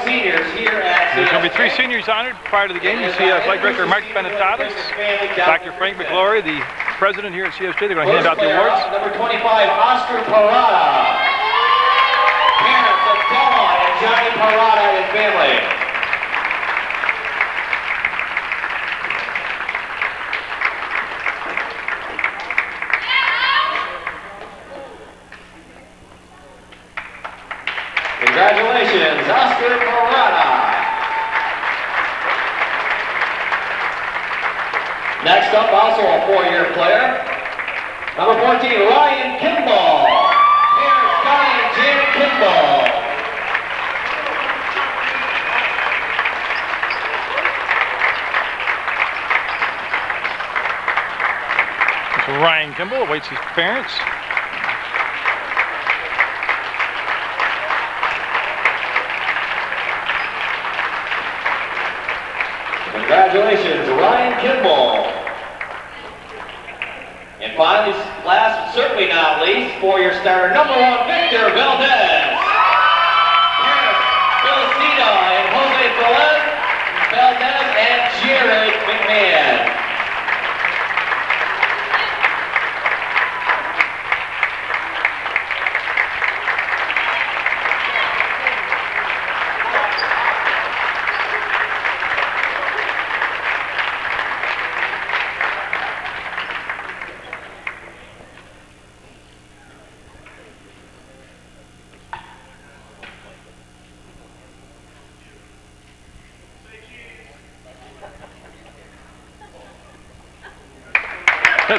seniors here at There's going to be 3 seniors honored prior to the game. You see Flight Director Mark Benetatis, Dr. Frank McGlory, the president here at CSJ. They're going to hand out the awards. Number 25, Oscar Parada. Parents of Della and Johnny Parada and family. Congratulations, Oscar Parada. Next up, also a 4-year player, number 14, Ryan Kimball. Parents Scotty and Janet Kimball. So Ryan Kimball awaits his parents. Congratulations, Ryan Kimball. And finally, last but certainly not least, 4-year starter, number 1, Victor Valdez. Parents, Felicita and Jose Valdez and Jared McMahon.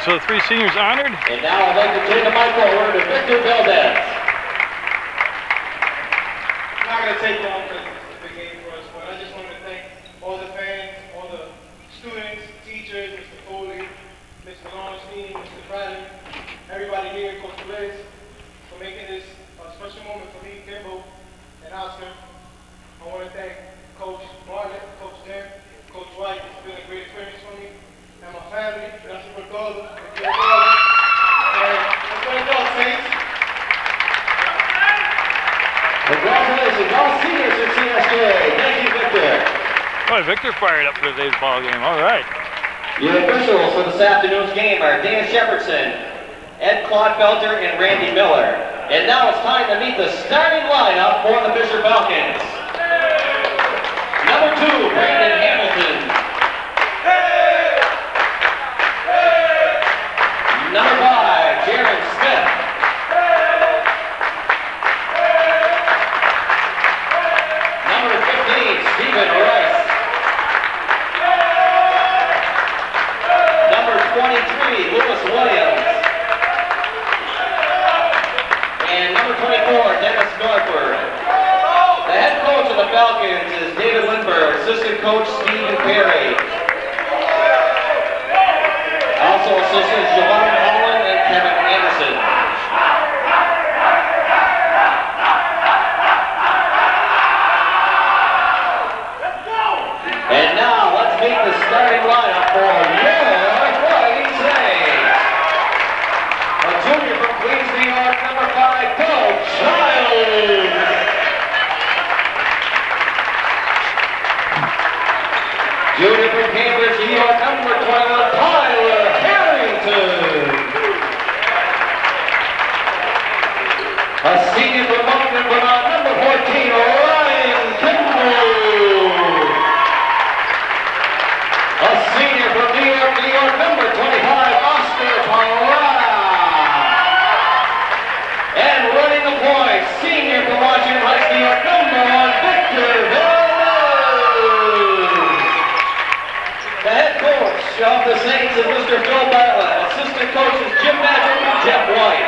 So the 3 seniors honored. And now I'd like to turn the mic over to Victor Valdez. I'm not going to take long because it's a big game for us, but I just want to thank all the fans, all the students, teachers, Mr. Foley, Mr. Lowenstein, Mr. Bradley, everybody here, Coach Liz, for making this a special moment for me, Kimball, and Oscar. I want to thank Coach Marlin, Coach Jim, Coach White. It's been a great experience for me. And my family, that's what goes. And let's go, Saints. Congratulations, all seniors at CSJ. Thank you, Victor. Boy, Victor fired up for today's ball game. All right. Your officials for this afternoon's game are Dan Shepardson, Ed Clodfelter, and Randy Miller. And now it's time to meet the starting lineup for the Fisher Falcons. Number 2, Brandon Hamilton. Number 5, Jared Smith. Number 15, Stephen Rice. Number 23, Lewis Williams. And number 24, Dennis Norford. The head coach of the Falcons is David Lindbergh, assistant coach Stephen Perry. Also assistants Javon Holland and Kevin Anderson. And now let's meet the starting lineup for your Fighting Saints. A junior from Queens, New York, number 5, Coach Childs. Junior from Cambridge, New York, number 21, Tyler Harrington. A senior from Munger, Vermont, number 14, Ryan Kimball. A senior from New York, number 25, Oscar Parada. And running the point, senior from Washington Heights, New York, number 1, Victor Valdez. The head coach of the Saints is Mr. Phil Bartlett. Assistant coaches Jim Magic and Jeff White.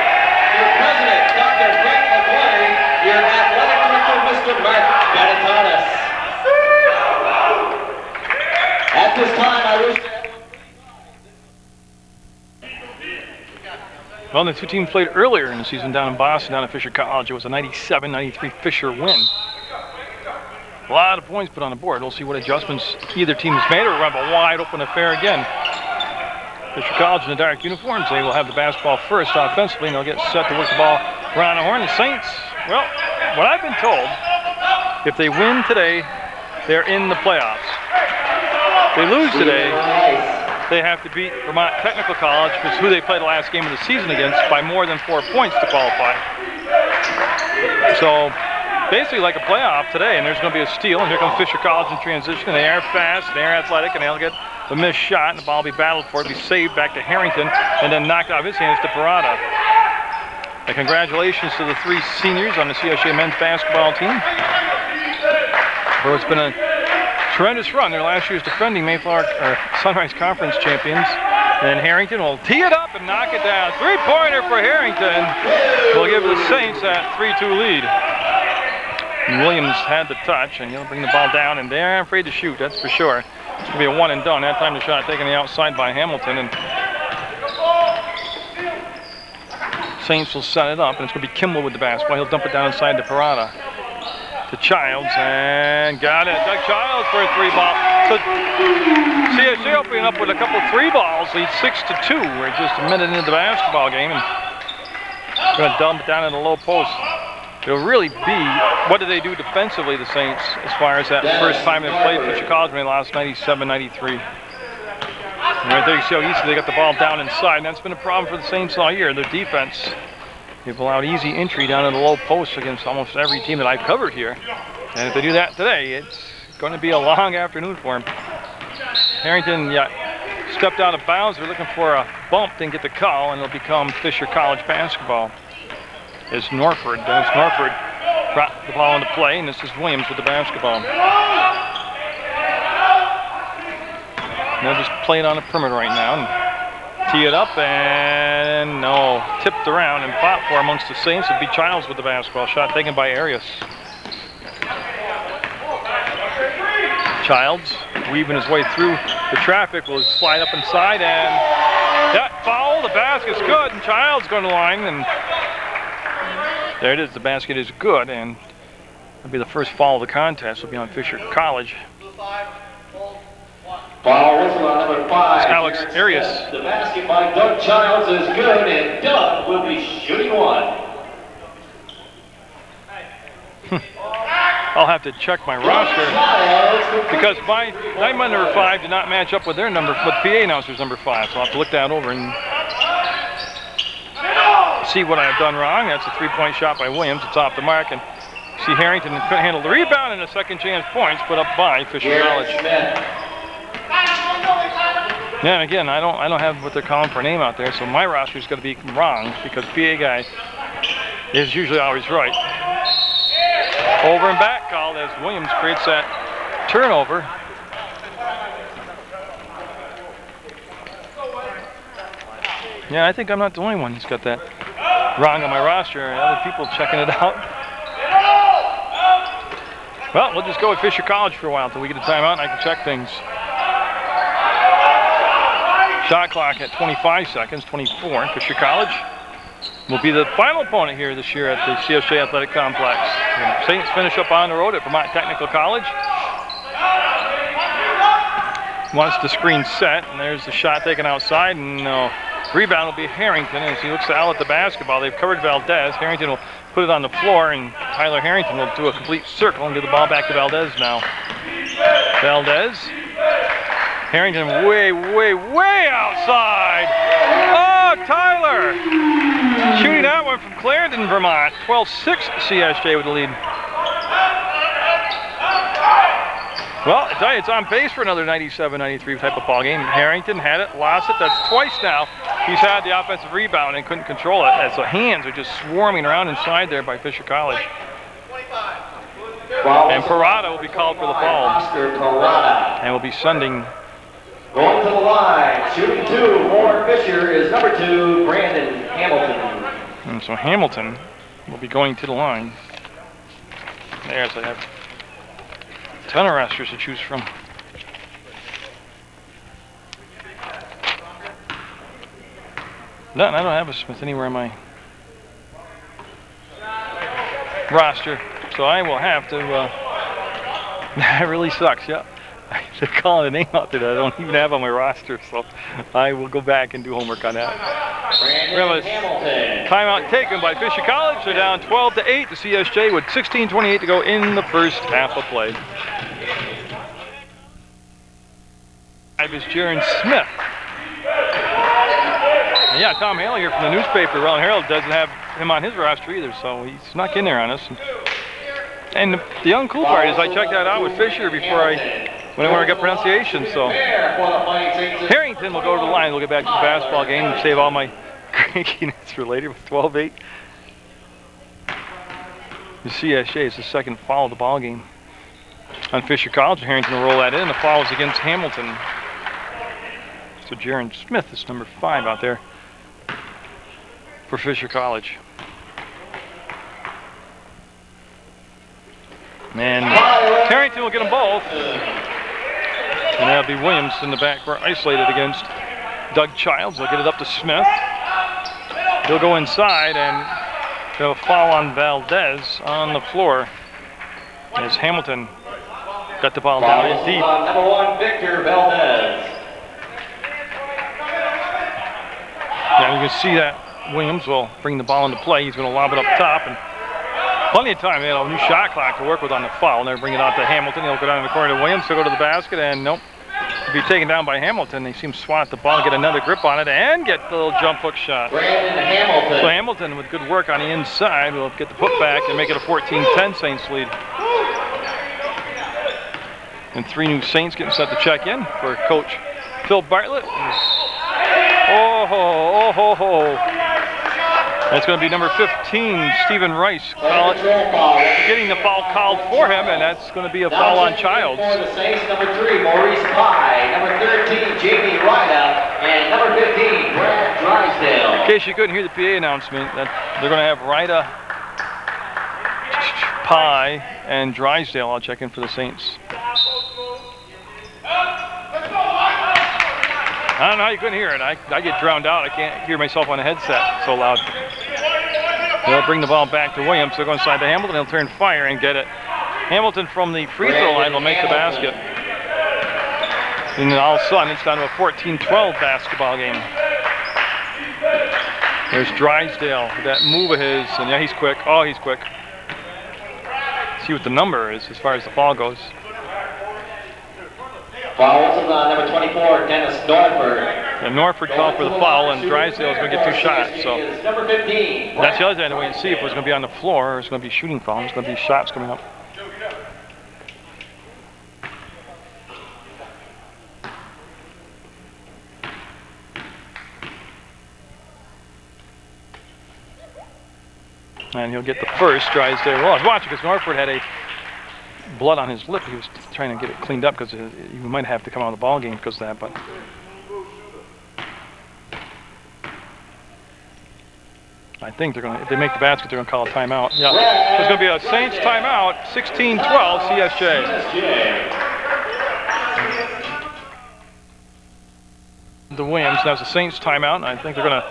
Your president, Dr. Frank McGlory. Your athletic director, Mr. Mark Benetatis. At this time, I wish to Well, the 2 teams played earlier in the season down in Boston, down at Fisher College. It was a 97-93 Fisher win. A lot of points put on the board. We'll see what adjustments either team has made, or we'll have a wide open affair again. Fisher College in the dark uniforms, they will have the basketball first offensively, and they'll get set to work the ball around the horn. The Saints, well, what I've been told, If they win today, they're in the playoffs. If they lose today, they have to beat Vermont Technical College, which is who they played the last game of the season against, by more than 4 points to qualify. So basically like a playoff today, and there's going to be a steal, and here comes Fisher College in transition, and they are fast, and they're athletic, and they'll get the missed shot, and the ball will be battled for it, be saved back to Harrington, and then knocked out of his hands to Parada. And congratulations to the 3 seniors on the CSJ men's basketball team. It's been a tremendous run. Their last year's defending Mayflower Sunrise Conference champions. And Harrington will tee it up and knock it down. 3-pointer for Harrington. Will give the Saints that 3-2 lead. And Williams had the touch, and he'll bring the ball down, and they're afraid to shoot, that's for sure. It's going to be a one and done. That time the shot taken the outside by Hamilton, and Saints will set it up, and it's going to be Kimball with the basketball. He'll dump it down inside to Parada. To Childs, and got it. Doug Childs for a 3-ball. So CSJ opening up with a couple 3-balls, lead 6-2. We're just a minute into the basketball game, and going to dump it down in the low post. It'll really be, what do they do defensively, the Saints, as far as that first time they played Fisher College when they lost 97-93. Right there you see how easy they got the ball down inside, and that's been a problem for the Saints all year. Their defense, they've allowed easy entry down in the low post against almost every team that I've covered here. And if they do that today, it's going to be a long afternoon for them. Harrington stepped out of bounds. They're looking for a bump, didn't get the call, and it'll become Fisher College basketball. Dennis Norford brought the ball into play, and this is Williams with the basketball. They'll just play it on the perimeter right now. And tee it up, and no, tipped around and fought for amongst the Saints. It'd be Childs with the basketball. Shot taken by Arias. Childs weaving his way through the traffic, will slide up inside, and that foul, the basket's good, and Childs going to the line, and there it is, the basket is good, and it'll be the first foul of the contest. Will be on Fisher College. Foul whistle on number 5. Alex Arias. The basket by Doug Childs is good, and Doug will be shooting one. I'll have to check my roster because my number 5 did not match up with their number, with PA announcer's number 5. So I'll have to look that over and see what I've done wrong. That's a 3-point shot by Williams. It's off the mark, and see Harrington couldn't handle the rebound, and a second chance points put up by Fisher College. Yeah, and again, I don't have what they're calling for a name out there, so my roster's going to be wrong because PA guy is usually always right. Over and back called as Williams creates that turnover. Yeah, I think I'm not the only one who's got that wrong on my roster. Other people checking it out. Well, we'll just go with Fisher College for a while until we get a timeout and I can check things. Shot clock at 25 seconds, 24. Fisher College will be the final opponent here this year at the CSJ Athletic Complex. And Saints finish up on the road at Vermont Technical College. Wants the screen set, and there's the shot taken outside, and rebound will be Harrington as he looks out at the basketball. They've covered Valdez. Harrington will put it on the floor, and Tyler Harrington will do a complete circle and give the ball back to Valdez now. Valdez. Harrington way, way, way outside. Oh, Tyler! Shooting that one from Clarendon, Vermont. 12-6 CSJ with the lead. Well, I tell you, it's on pace for another 97-93 type of ball game. Harrington had it, lost it. That's twice now. He's had the offensive rebound and couldn't control it as the hands are just swarming around inside there by Fisher College. And Parada will be called for the foul. And will be sending. Going to the line, shooting 2 for Fisher is number 2, Brandon Hamilton. And so Hamilton will be going to the line. There's I have a ton of rosters to choose from. No, I don't have a Smith anywhere in my roster, so I will have to. That really sucks. Yeah, They're calling a name out there that I don't even have on my roster, so I will go back and do homework on that. Brandon Hamilton. Timeout taken by Fisher College. They're down 12-8 to CSJ with 16:28 to go in the first half of play. Is Jaron Smith. And yeah, Tom Haley here from the newspaper, Raleigh Herald, doesn't have him on his roster either, so he snuck in there on us. And the young cool part is I checked that out with Fisher before when I got pronunciation. So Harrington will go to the line. We'll get back to the basketball game and save all my crankiness for later with 12-8. The CSJ is the second foul of the ball game on Fisher College. Harrington will roll that in. The foul is against Hamilton. So Jaron Smith is number 5 out there for Fisher College. And Harrington will get them both. And that'll be Williams in the backcourt isolated against Doug Childs. They'll get it up to Smith. He'll go inside and have a foul on Valdez on the floor as Hamilton got the ball down in deep. Number 1, Victor Valdez. Yeah, you can see that Williams will bring the ball into play. He's going to lob it up top, and plenty of time. They had a new shot clock to work with on the foul, and they're bringing it out to Hamilton. He'll go down in the corner to Williams. He'll go to the basket, and nope. He'll be taken down by Hamilton. They seem to swat the ball, get another grip on it, and get the little jump hook shot. Brandon Hamilton. So Hamilton, with good work on the inside, will get the putback and make it a 14-10 Saints lead. And 3 new Saints getting set to check in for Coach Phil Bartlett. Oh ho, oh ho ho. That's going to be number 15, Stephen Rice, getting the foul called for him, and that's going to be a foul on Childs. For the Saints, number 3, Maurice Pye, number 13, Jamie Ryda, and number 15, Brad Drysdale. In case you couldn't hear the PA announcement, that they're going to have Ryda, Pye, and Drysdale. I'll check in for the Saints. I don't know how you couldn't hear it. I get drowned out. I can't hear myself on the headset so loud. They'll bring the ball back to Williams. They'll go inside to Hamilton. He'll turn fire and get it. Hamilton from the free throw line will make the basket. And then all of a sudden, it's down to a 14-12 basketball game. There's Drysdale with that move of his. And yeah, he's quick. Oh, he's quick. See what the number is as far as the ball goes. Fouls on number 24, Dennis Norford. And Norford called for the foul, and Drysdale is going to get 2 shots. So number 15. that's the other thing. Wait and see if it was going to be on the floor or it's going to be shooting foul. It's going to be shots coming up. And he'll get the first. Drysdale. Well, I was watching because Norford had a blood on his lip. He was trying to get it cleaned up because you might have to come out of the ball game because of that. But I think they're going to, if they make the basket, they're going to call a timeout. Yeah, there's going to be a Saints timeout. 16-12 CSJ. The Williams. That's a Saints timeout, and I think they're going to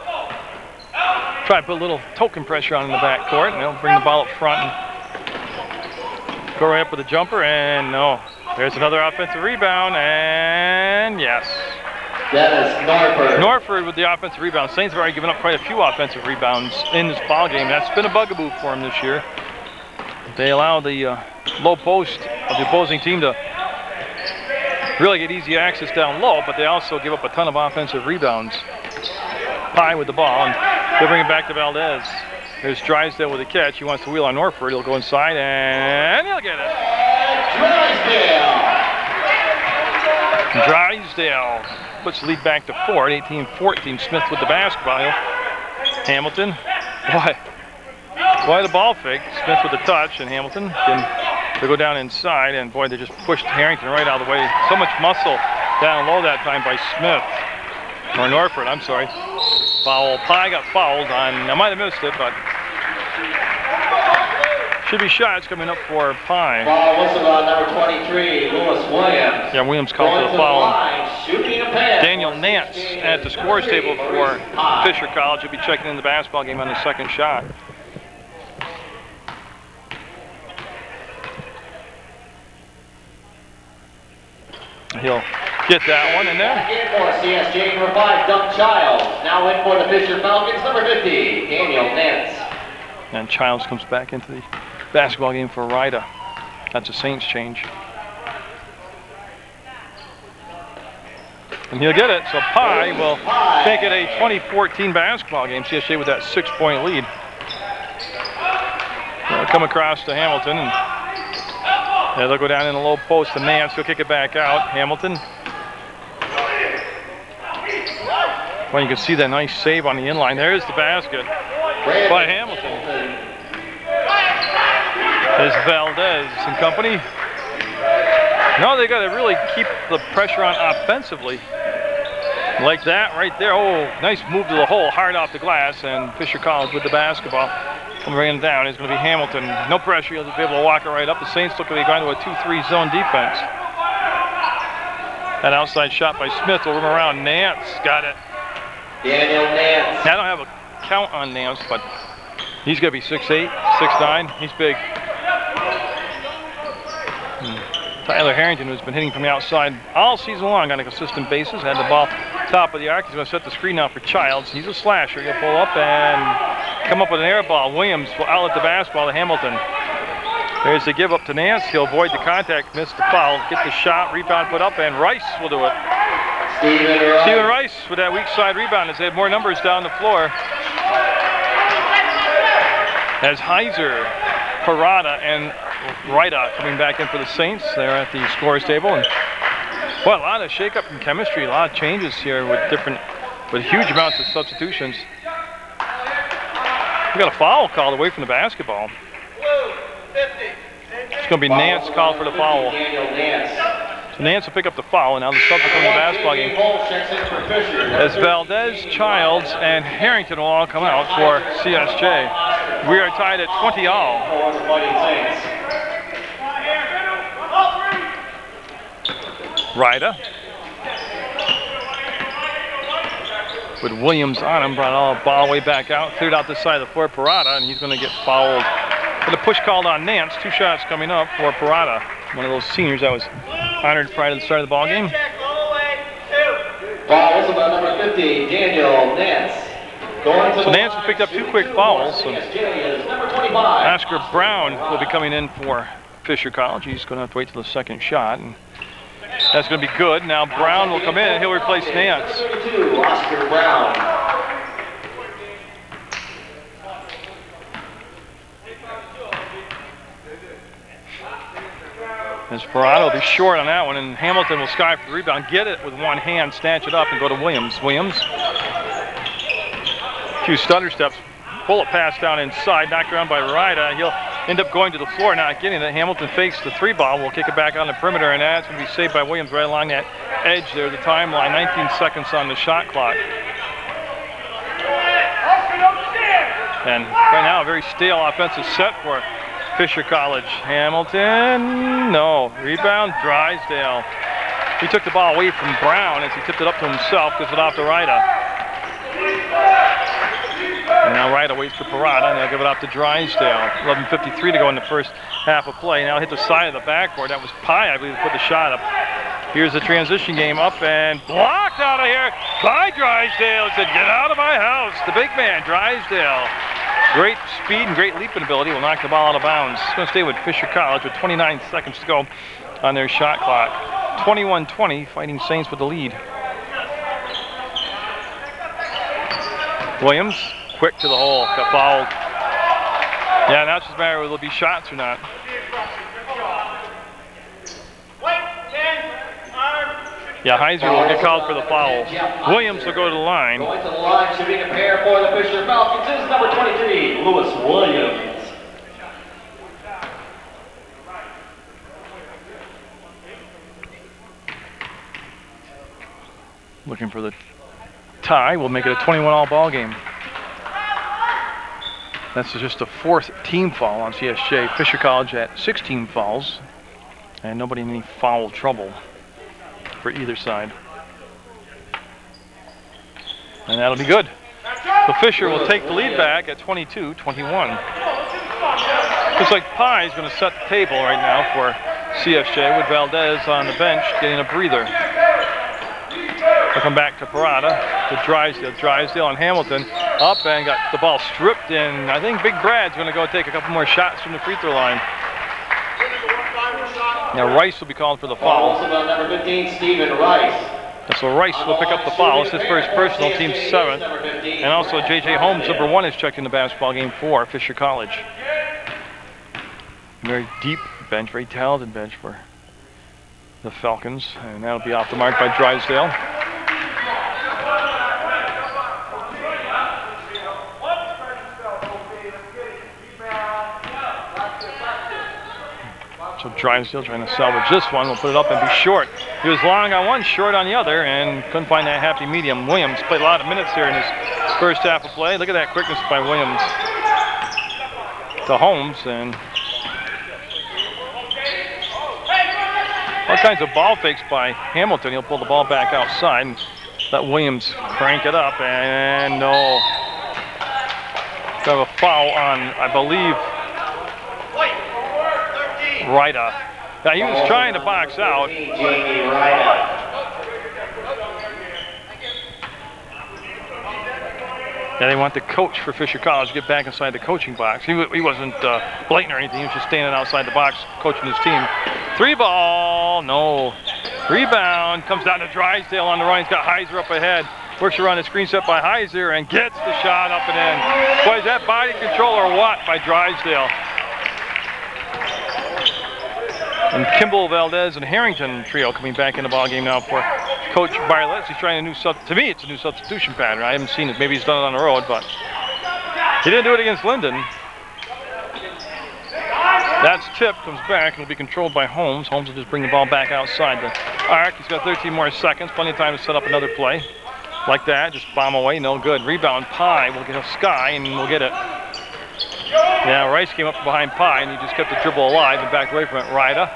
try to put a little token pressure on in the backcourt, and they'll bring the ball up front and go right up with a jumper, and no. There's another offensive rebound, and yes. That is Norford. Norford with the offensive rebound. Saints have already given up quite a few offensive rebounds in this ball game. That's been a bugaboo for them this year. They allow the low post of the opposing team to really get easy access down low, but they also give up a ton of offensive rebounds. Pye with the ball, and they'll bring it back to Valdez. There's Drysdale with a catch. He wants to wheel on Norford. He'll go inside, and he'll get it. Drysdale puts the lead back to 4 at 18-14. Smith with the basketball. Hamilton. Boy, the ball fake. Smith with the touch, and Hamilton can go down inside, and boy, they just pushed Harrington right out of the way. So much muscle down low that time by Smith. Or Norford, I'm sorry. Foul. Pye got fouled on, I might have missed it, but should be shots coming up for Pye. Foul whistle on number 23, Lewis Williams. Yeah, Williams called for the foul. Daniel Nance at the scores table for Fisher College. He'll be checking in the basketball game on the second shot. He'll get that one in there. Back in for CSJ number 5, Doug Childs. Now in for the Fisher Falcons, number 50, Daniel Nance. And Childs comes back into the basketball game for Ryda. That's a Saints change. And he'll get it, so Pye will make it a 2014 basketball game. CSJ with that 6-point lead. They'll come across to Hamilton, and they'll go down in the low post to Nance. He'll kick it back out. Hamilton. Well, you can see that nice save on the inline. There's the basket by Hamilton. There's Valdez and company. No, they got to really keep the pressure on offensively. Like that right there. Oh, nice move to the hole, hard off the glass, and Fisher College with the basketball. Bringing it down is going to be Hamilton. No pressure, he'll just be able to walk it right up. The Saints look like they're going to a 2-3 zone defense. That outside shot by Smith will run around. Nance got it. Daniel Nance. I don't have a count on Nance, but he's going to be 6'8", 6'9". He's big. Tyler Harrington, who's been hitting from the outside all season long on a consistent basis, had the ball top of the arc. He's going to set the screen now for Childs. He's a slasher. He'll pull up and come up with an air ball. Williams will outlet the basketball to Hamilton. There's the give up to Nance. He'll avoid the contact, miss the foul, get the shot, rebound put up, and Rice will do it. Stephen Rice with that weak side rebound as they have more numbers down the floor. As Heiser, Parada, and Ryda coming back in for the Saints. They're at the scorer's table, and well, a lot of shake-up in chemistry, a lot of changes here with huge amounts of substitutions. We got a foul called away from the basketball. It's going to be Nance called for the foul. So Nance will pick up the foul, and now the substitute in the basketball game. As Valdez, Childs, and Harrington will all come out for CSJ. We are tied at 20 all. Ryda with Williams on him, brought all the ball way back out, cleared out this side of the floor, Parada, and he's going to get fouled. With a push called on Nance, 2 shots coming up for Parada, one of those seniors that was honored prior to the start of the ball game. Foul is about number 50, Daniel Nance. So Nance has picked up 2 quick fouls. So Oscar Brown will be coming in for Fisher College. He's going to have to wait till the second shot. And that's going to be good. Now Brown will come in and he'll replace Nance. Oscar Brown. As Parada will be short on that one, and Hamilton will sky for the rebound, get it with one hand, snatch it up, and go to Williams. Williams, a few stutter steps, pull it pass down inside, knocked around by Ryda. He'll end up going to the floor, not getting it. Hamilton fakes the 3 ball, will kick it back on the perimeter, and that's going to be saved by Williams right along that edge there, the timeline. 19 seconds on the shot clock. And right now, a very stale offensive set for Fisher College. Hamilton, no. Rebound, Drysdale. He took the ball away from Brown as he tipped it up to himself, gives it off to Ryda. And now Ryda waits for Parada, and they'll give it off to Drysdale. 11:53 to go in the first half of play. Now hit the side of the backboard. That was Pye, I believe, who put the shot up. Here's the transition game up and blocked out of here by Drysdale. It said, get out of my house. The big man, Drysdale. Great speed and great leaping ability will knock the ball out of bounds. It's going to stay with Fisher College with 29 seconds to go on their shot clock. 21-20, Fighting Saints with the lead. Williams, quick to the hole, got fouled. Yeah, now it's just a matter of whether there'll be shots or not. Yeah, Heiser will get called for the foul. Williams will go to the line. Going to the line, shooting a pair for the Fisher Falcons is number 23, Lewis Williams. Looking for the tie. We'll make it a 21-all ball game. That's just the 4th team foul on CSJ. Fisher College at 16 fouls, and nobody in any foul trouble for either side. And that'll be good. So Fisher will take the lead back at 22-21. Looks like Pye is going to set the table right now for CSJ with Valdez on the bench getting a breather. They'll come back to Parada, to Drysdale. Drysdale and Hamilton up and got the ball stripped in. I think Big Brad's going to go take a couple more shots from the free throw line. Now Rice will be called for the foul. Also about number 15, Stephen Rice. And so Rice will pick up the foul. It's his first personal, team 7th. And also J.J. Holmes, number 1, is checked in the basketball game for Fisher College. Very deep bench, very talented bench for the Falcons. And that'll be off the mark by Drysdale. So Drysdale trying to salvage this one. We'll put it up and be short. He was long on one, short on the other, and couldn't find that happy medium. Williams played a lot of minutes here in his first half of play. Look at that quickness by Williams to Holmes, and all kinds of ball fakes by Hamilton. He'll pull the ball back outside and let Williams crank it up, and no. Got a foul on, I believe, Ryda. Now he was trying to box out. Yeah, they want the coach for Fisher College to get back inside the coaching box. He wasn't blatant or anything. He was just standing outside the box coaching his team. 3-ball, no. Rebound, comes down to Drysdale on the run. He's got Heiser up ahead. Works around the screen set by Heiser and gets the shot up and in. Boy, is that body control or what by Drysdale? And Kimball, Valdez, and Harrington trio coming back in the ball game now for Coach Bartlett. He's trying a new to me, it's a new substitution pattern. I haven't seen it. Maybe he's done it on the road, but he didn't do it against Linden. That's tipped, comes back, and will be controlled by Holmes. Holmes will just bring the ball back outside the arc. He's got 13 more seconds, plenty of time to set up another play. Like that, just bomb away, no good. Rebound, Pye will get a Sky, and we'll get it. Yeah, Rice came up behind Pye, and he just kept the dribble alive and backed away from it. Ryda.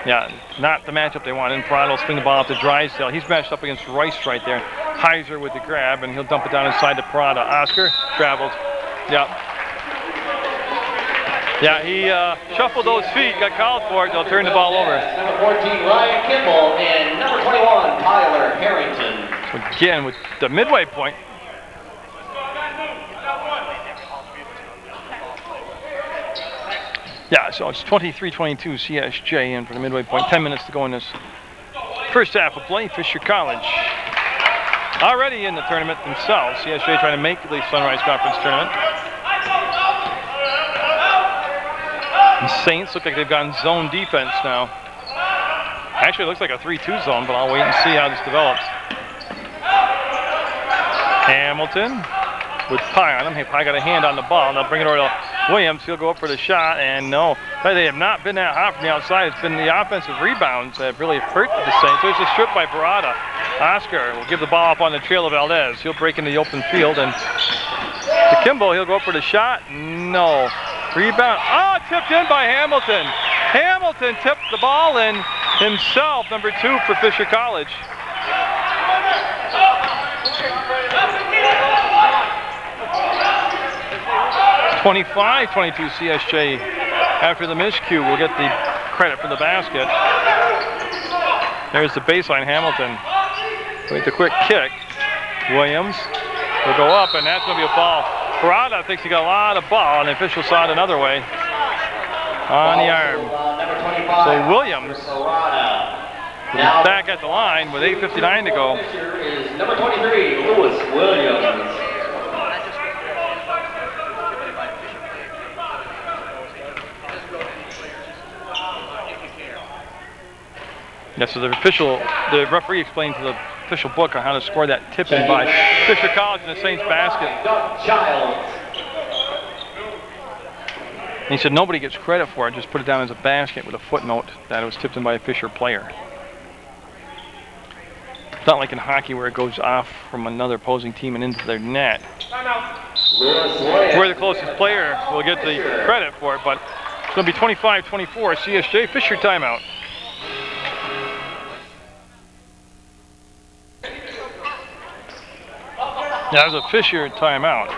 Yeah, not the matchup they want. And Parada will swing the ball up to Drysdale. He's matched up against Rice right there. Heiser with the grab, and he'll dump it down inside to Parada. Oscar travels. Yeah. Yeah, he shuffled those feet, got called for it. They'll turn the ball over. Number 14, Ryan Kimball, and number 21, Tyler Harrington. So again, with the midway point. Yeah, so it's 23-22 CSJ in for the midway point. 10 minutes to go in this first half of play. Fisher College already in the tournament themselves. CSJ trying to make the Sunrise Conference tournament. The Saints look like they've gotten zone defense now. Actually, it looks like a 3-2 zone, but I'll wait and see how this develops. Hamilton with Pye on him. Hey, Pye got a hand on the ball. Now bring it over to Williams. He'll go up for the shot, and no. They have not been that hot from the outside. It's been the offensive rebounds that have really hurt the Saints. There's a strip by Parada. Oscar will give the ball up on the trail of Valdez. He'll break into the open field, and to Kimball, he'll go up for the shot. No. Rebound. Oh, tipped in by Hamilton. Hamilton tipped the ball in himself, number 2 for Fisher College. (25-22) CSJ after the miscue will get the credit for the basket. There's the baseline. Hamilton with the quick kick. Williams will go up, and that's going to be a foul. Parada thinks he got a lot of ball, and the official saw it another way on the arm. So Williams is back at the line with 8:59 to go. Is number 23, Lewis Williams. Yeah, so the referee explained to the official book on how to score that tip in by Fisher College in the Saints basket. And he said nobody gets credit for it, just put it down as a basket with a footnote that it was tipped in by a Fisher player. It's not like in hockey where it goes off from another opposing team and into their net. Where the closest player will get the credit for it, but it's going to be 25-24 CSJ. Fisher timeout. That was a Fisher timeout.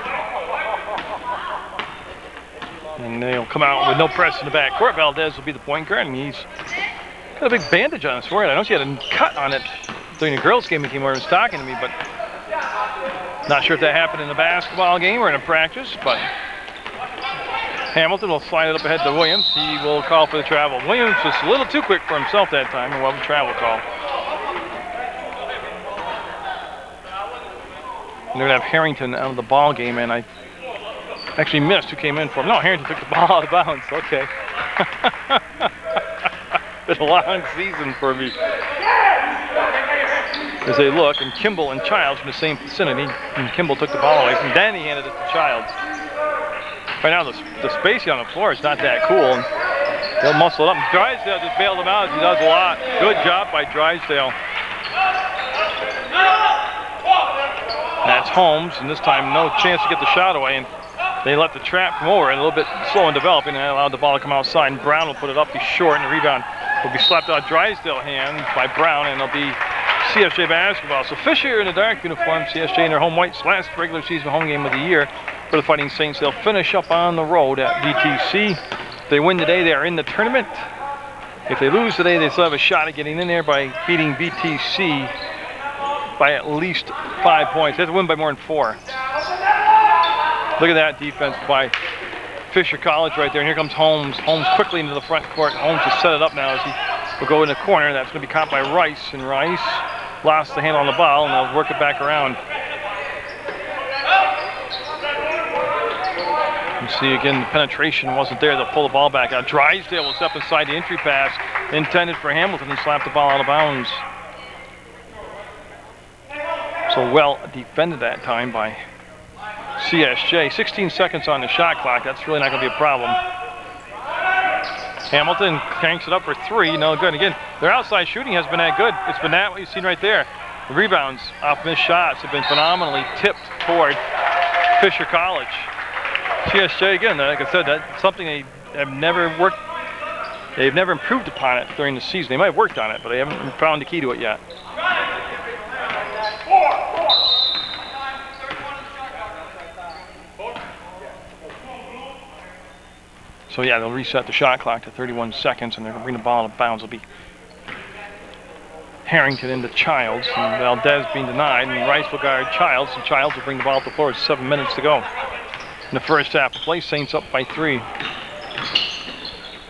And they'll come out with no press in the back court. Valdez will be the point guard, and he's got a big bandage on his forehead. I know she had a cut on it during the girls' game he came over and was talking to me, but not sure if that happened in a basketball game or in a practice, but Hamilton will slide it up ahead to Williams. He will call for the travel. Williams was a little too quick for himself that time, and we'll have a travel call. And they're going to have Harrington out of the ball game, and I actually missed who came in for him. No, Harrington took the ball out of bounds. Okay. Been a long season for me. As they look, and Kimball and Childs from the same vicinity, and Kimball took the ball away from Danny, handed it to Childs. Right now, the spacing on the floor is not that cool, and they'll muscle it up. Drysdale just bailed him out. He does a lot. Good job by Drysdale. That's Holmes, and this time no chance to get the shot away, and they let the trap come over and a little bit slow in developing, and allowed the ball to come outside, and Brown will put it up. He's short, and the rebound will be slapped out Drysdale hand by Brown, and it'll be CSJ basketball. So Fisher in the dark uniform, CSJ in their home whites, last regular season home game of the year for the Fighting Saints. They'll finish up on the road at VTC. If they win today, they are in the tournament. If they lose today, they still have a shot at getting in there by beating VTC by at least 5 points. They have to win by more than 4. Look at that defense by Fisher College right there. And here comes Holmes. Holmes quickly into the front court. Holmes has set it up now as he will go in the corner. That's going to be caught by Rice. And Rice lost the handle on the ball, and they'll work it back around. You see again, the penetration wasn't there. They'll pull the ball back out. Drysdale will step inside the entry pass intended for Hamilton and slap the ball out of bounds. So well defended that time by CSJ. 16 seconds on the shot clock. That's really not going to be a problem. Hamilton cranks it up for 3. No good. Again, their outside shooting has been that good. It's been that what you've seen right there. The rebounds off missed shots have been phenomenally tipped toward Fisher College. CSJ, again, like I said, that's something they have never worked. They've never improved upon it during the season. They might have worked on it, but they haven't found the key to it yet. So yeah, they'll reset the shot clock to 31 seconds, and they're going to bring the ball out of bounds. It'll be Harrington into Childs, and Valdez being denied, and Rice will guard Childs, and Childs will bring the ball to the floor with 7 minutes to go. In the first half of play, Saints up by 3.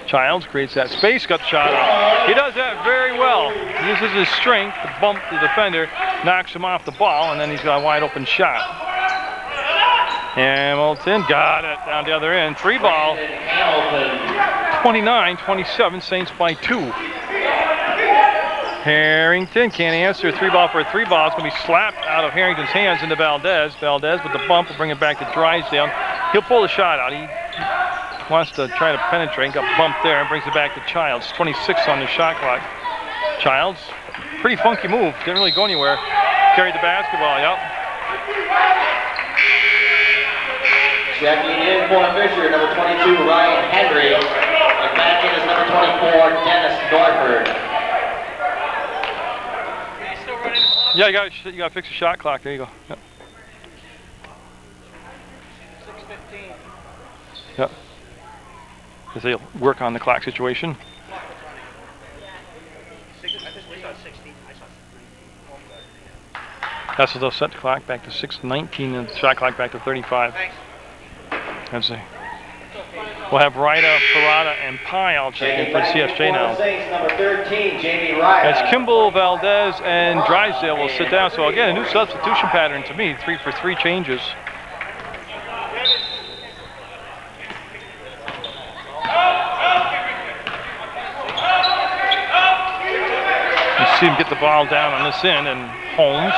Childs creates that space, got the shot off. He does that very well. He uses his strength to bump the defender, knocks him off the ball, and then he's got a wide open shot. Hamilton got it down the other end. 3 ball. 29-27, Saints by 2. Harrington can't answer. 3 ball for a 3 ball. It's going to be slapped out of Harrington's hands into Valdez. Valdez with the bump will bring it back to Drysdale. He'll pull the shot out. He wants to try to penetrate. Got bumped there and brings it back to Childs. 26 on the shot clock. Childs, pretty funky move. Didn't really go anywhere. Carried the basketball. Yep. Checking in for Fisher, number 22, Ryan Henry. And back in is number 24, Dennis Norford. Yeah, you got to fix the shot clock. There you go. Yep. 6:15. Yep. As they'll work on the clock situation. That's what they'll set the clock back to 6:19 and the shot clock back to 35. Let's see. We'll have Ryda, Parada, and Pyle check in for CSJ now. Number 13, Jamie Ryder. As Kimball, Valdez, and Drysdale will sit down. So again, a new substitution pattern to me. 3 for 3 changes. You see him get the ball down on this end, and Holmes.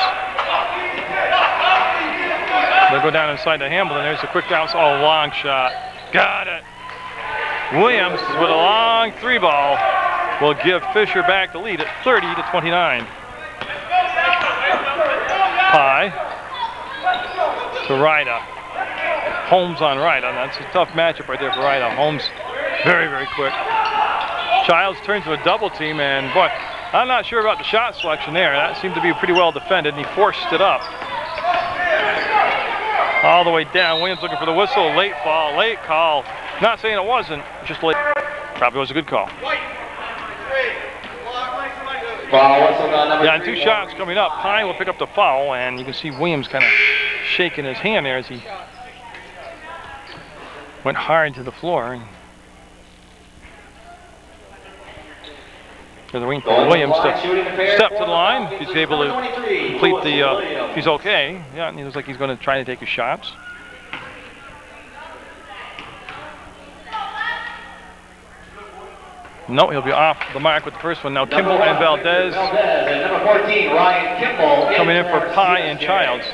They'll go down inside to Hamilton. There's a quick bounce. Oh, long shot. Got it. Williams with a long 3 ball will give Fisher back the lead at 30-29. Pye to Ryda. Holmes on Ryda. That's a tough matchup right there for Ryda. Holmes very, very quick. Childs turns to a double team, and boy, I'm not sure about the shot selection there. That seemed to be pretty well defended, and he forced it up. All the way down. Williams looking for the whistle. Late ball, late call. Not saying it wasn't, just late. Probably was a good call. Foul whistle on number Yeah, and 3. 2 shots coming up. Pine will pick up the foul, and you can see Williams kind of shaking his hand there as he went hard to the floor. They're waiting for Williams to step to the line. If he's able to complete the, if he's okay. Yeah, and he looks like he's going to try to take his shots. No, he'll be off the mark with the first one. Now Kimball and Valdez And number 14, Ryan Kimball. coming in for Pye and Childs.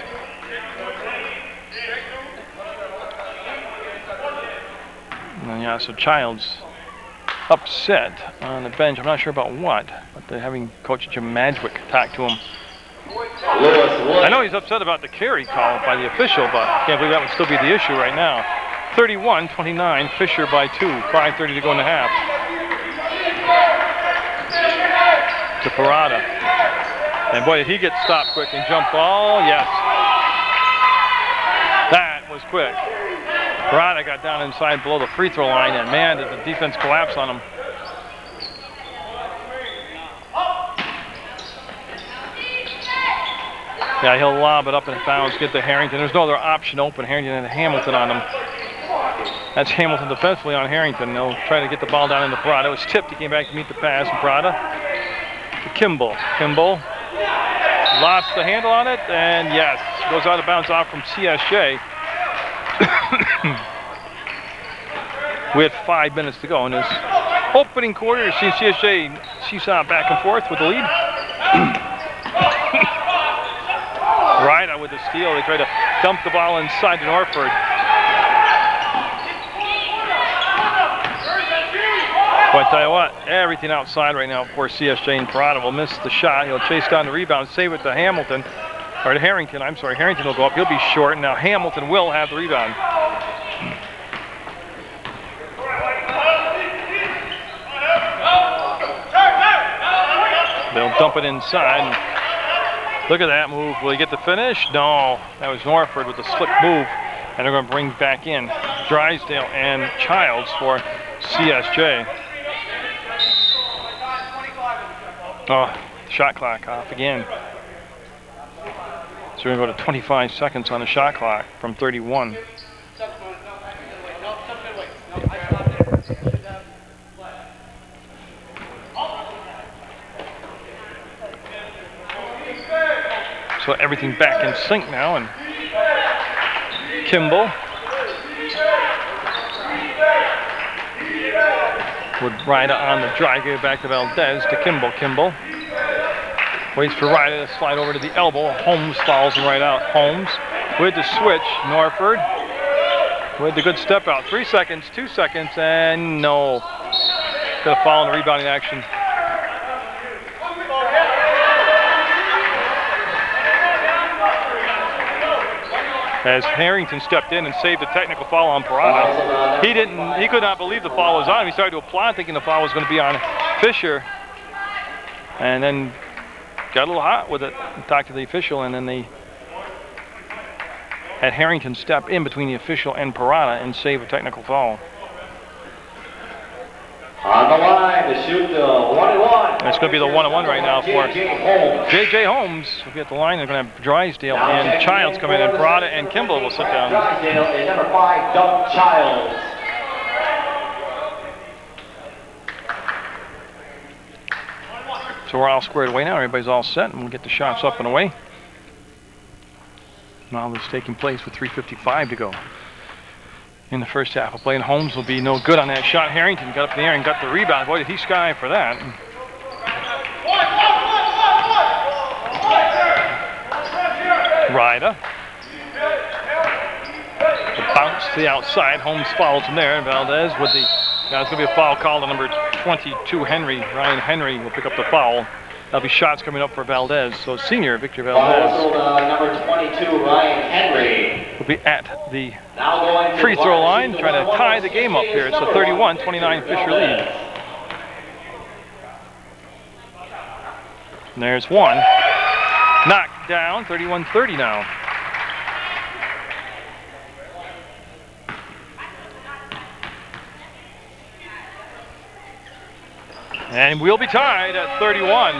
And yeah, so Childs upset on the bench. I'm not sure about what, but they're having Coach Jim Madgwick talk to him. I know he's upset about the carry call by the official, but I can't believe that would still be the issue right now. 31-29, Fisher by 2, 5:30 to go in the half. To Parada. And boy, did he get stopped quick and jump ball. Yes. That was quick. Parada got down inside below the free throw line, and man, did the defense collapse on him. Yeah, he'll lob it up in bounds, get to Harrington. There's no other option open. Harrington and Hamilton on him. That's Hamilton defensively on Harrington. They'll try to get the ball down into Parada. It was tipped. He came back to meet the pass, and Parada to Kimball. Kimball lost the handle on it, and yes, goes out of bounds off from CSJ. We had 5 minutes to go in this opening quarter. You see CSJ seesaw back and forth with the lead. Ryda with the steal. They try to dump the ball inside to Norford. But I tell you what, everything outside right now for CSJ, and Parada will miss the shot. He'll chase down the rebound, save it to Hamilton, or to Harrington. I'm sorry, Harrington will go up. He'll be short. Now Hamilton will have the rebound. They'll dump it inside. Look at that move. Will he get the finish? No. That was Norford with the slick move. And they're going to bring back in Drysdale and Childs for CSJ. Oh, shot clock off again. So we're going to go to 25 seconds on the shot clock from 31. So everything back in sync now, and Kimball would Ryda on the drive, give it back to Valdez to Kimball. Kimball waits for Ryda to slide over to the elbow. Holmes follows him right out. Holmes with the switch. Norford with the good step out. 3 seconds, 2 seconds, and no. Gonna fall in the rebounding action. As Harrington stepped in and saved a technical foul on Parada. He could not believe the foul was on him. He started to apply thinking the foul was going to be on Fisher. And then got a little hot with it and talked to the official, and then they had Harrington step in between the official and Parada and save a technical foul. On the line to shoot the 1-1. It's going to be the 1-1 right now for J.J. Holmes. Will be at the line. They're going to have Drysdale and Childs come in, and Parada and Kimball will sit down. Drysdale and number 5, Doug Childs. So we're all squared away now. Everybody's all set, and we'll get the shots up and away. Now this is taking place with 3:55 to go in the first half of play, and Holmes will be no good on that shot. Harrington got up in the air and got the rebound. Boy, did he sky for that. Ryda. The bounce to the outside. Holmes follows him there. And Valdez with the, now it's going to be a foul called on number 22, Henry. Ryan Henry will pick up the foul. There'll be shots coming up for Valdez. So senior Victor Valdez. Number 22, Ryan Henry. Will be at the free throw line, trying to tie the game up here. It's a 31-29 Fisher lead. And there's one. Knocked down, 31-30 now. And we'll be tied at 31.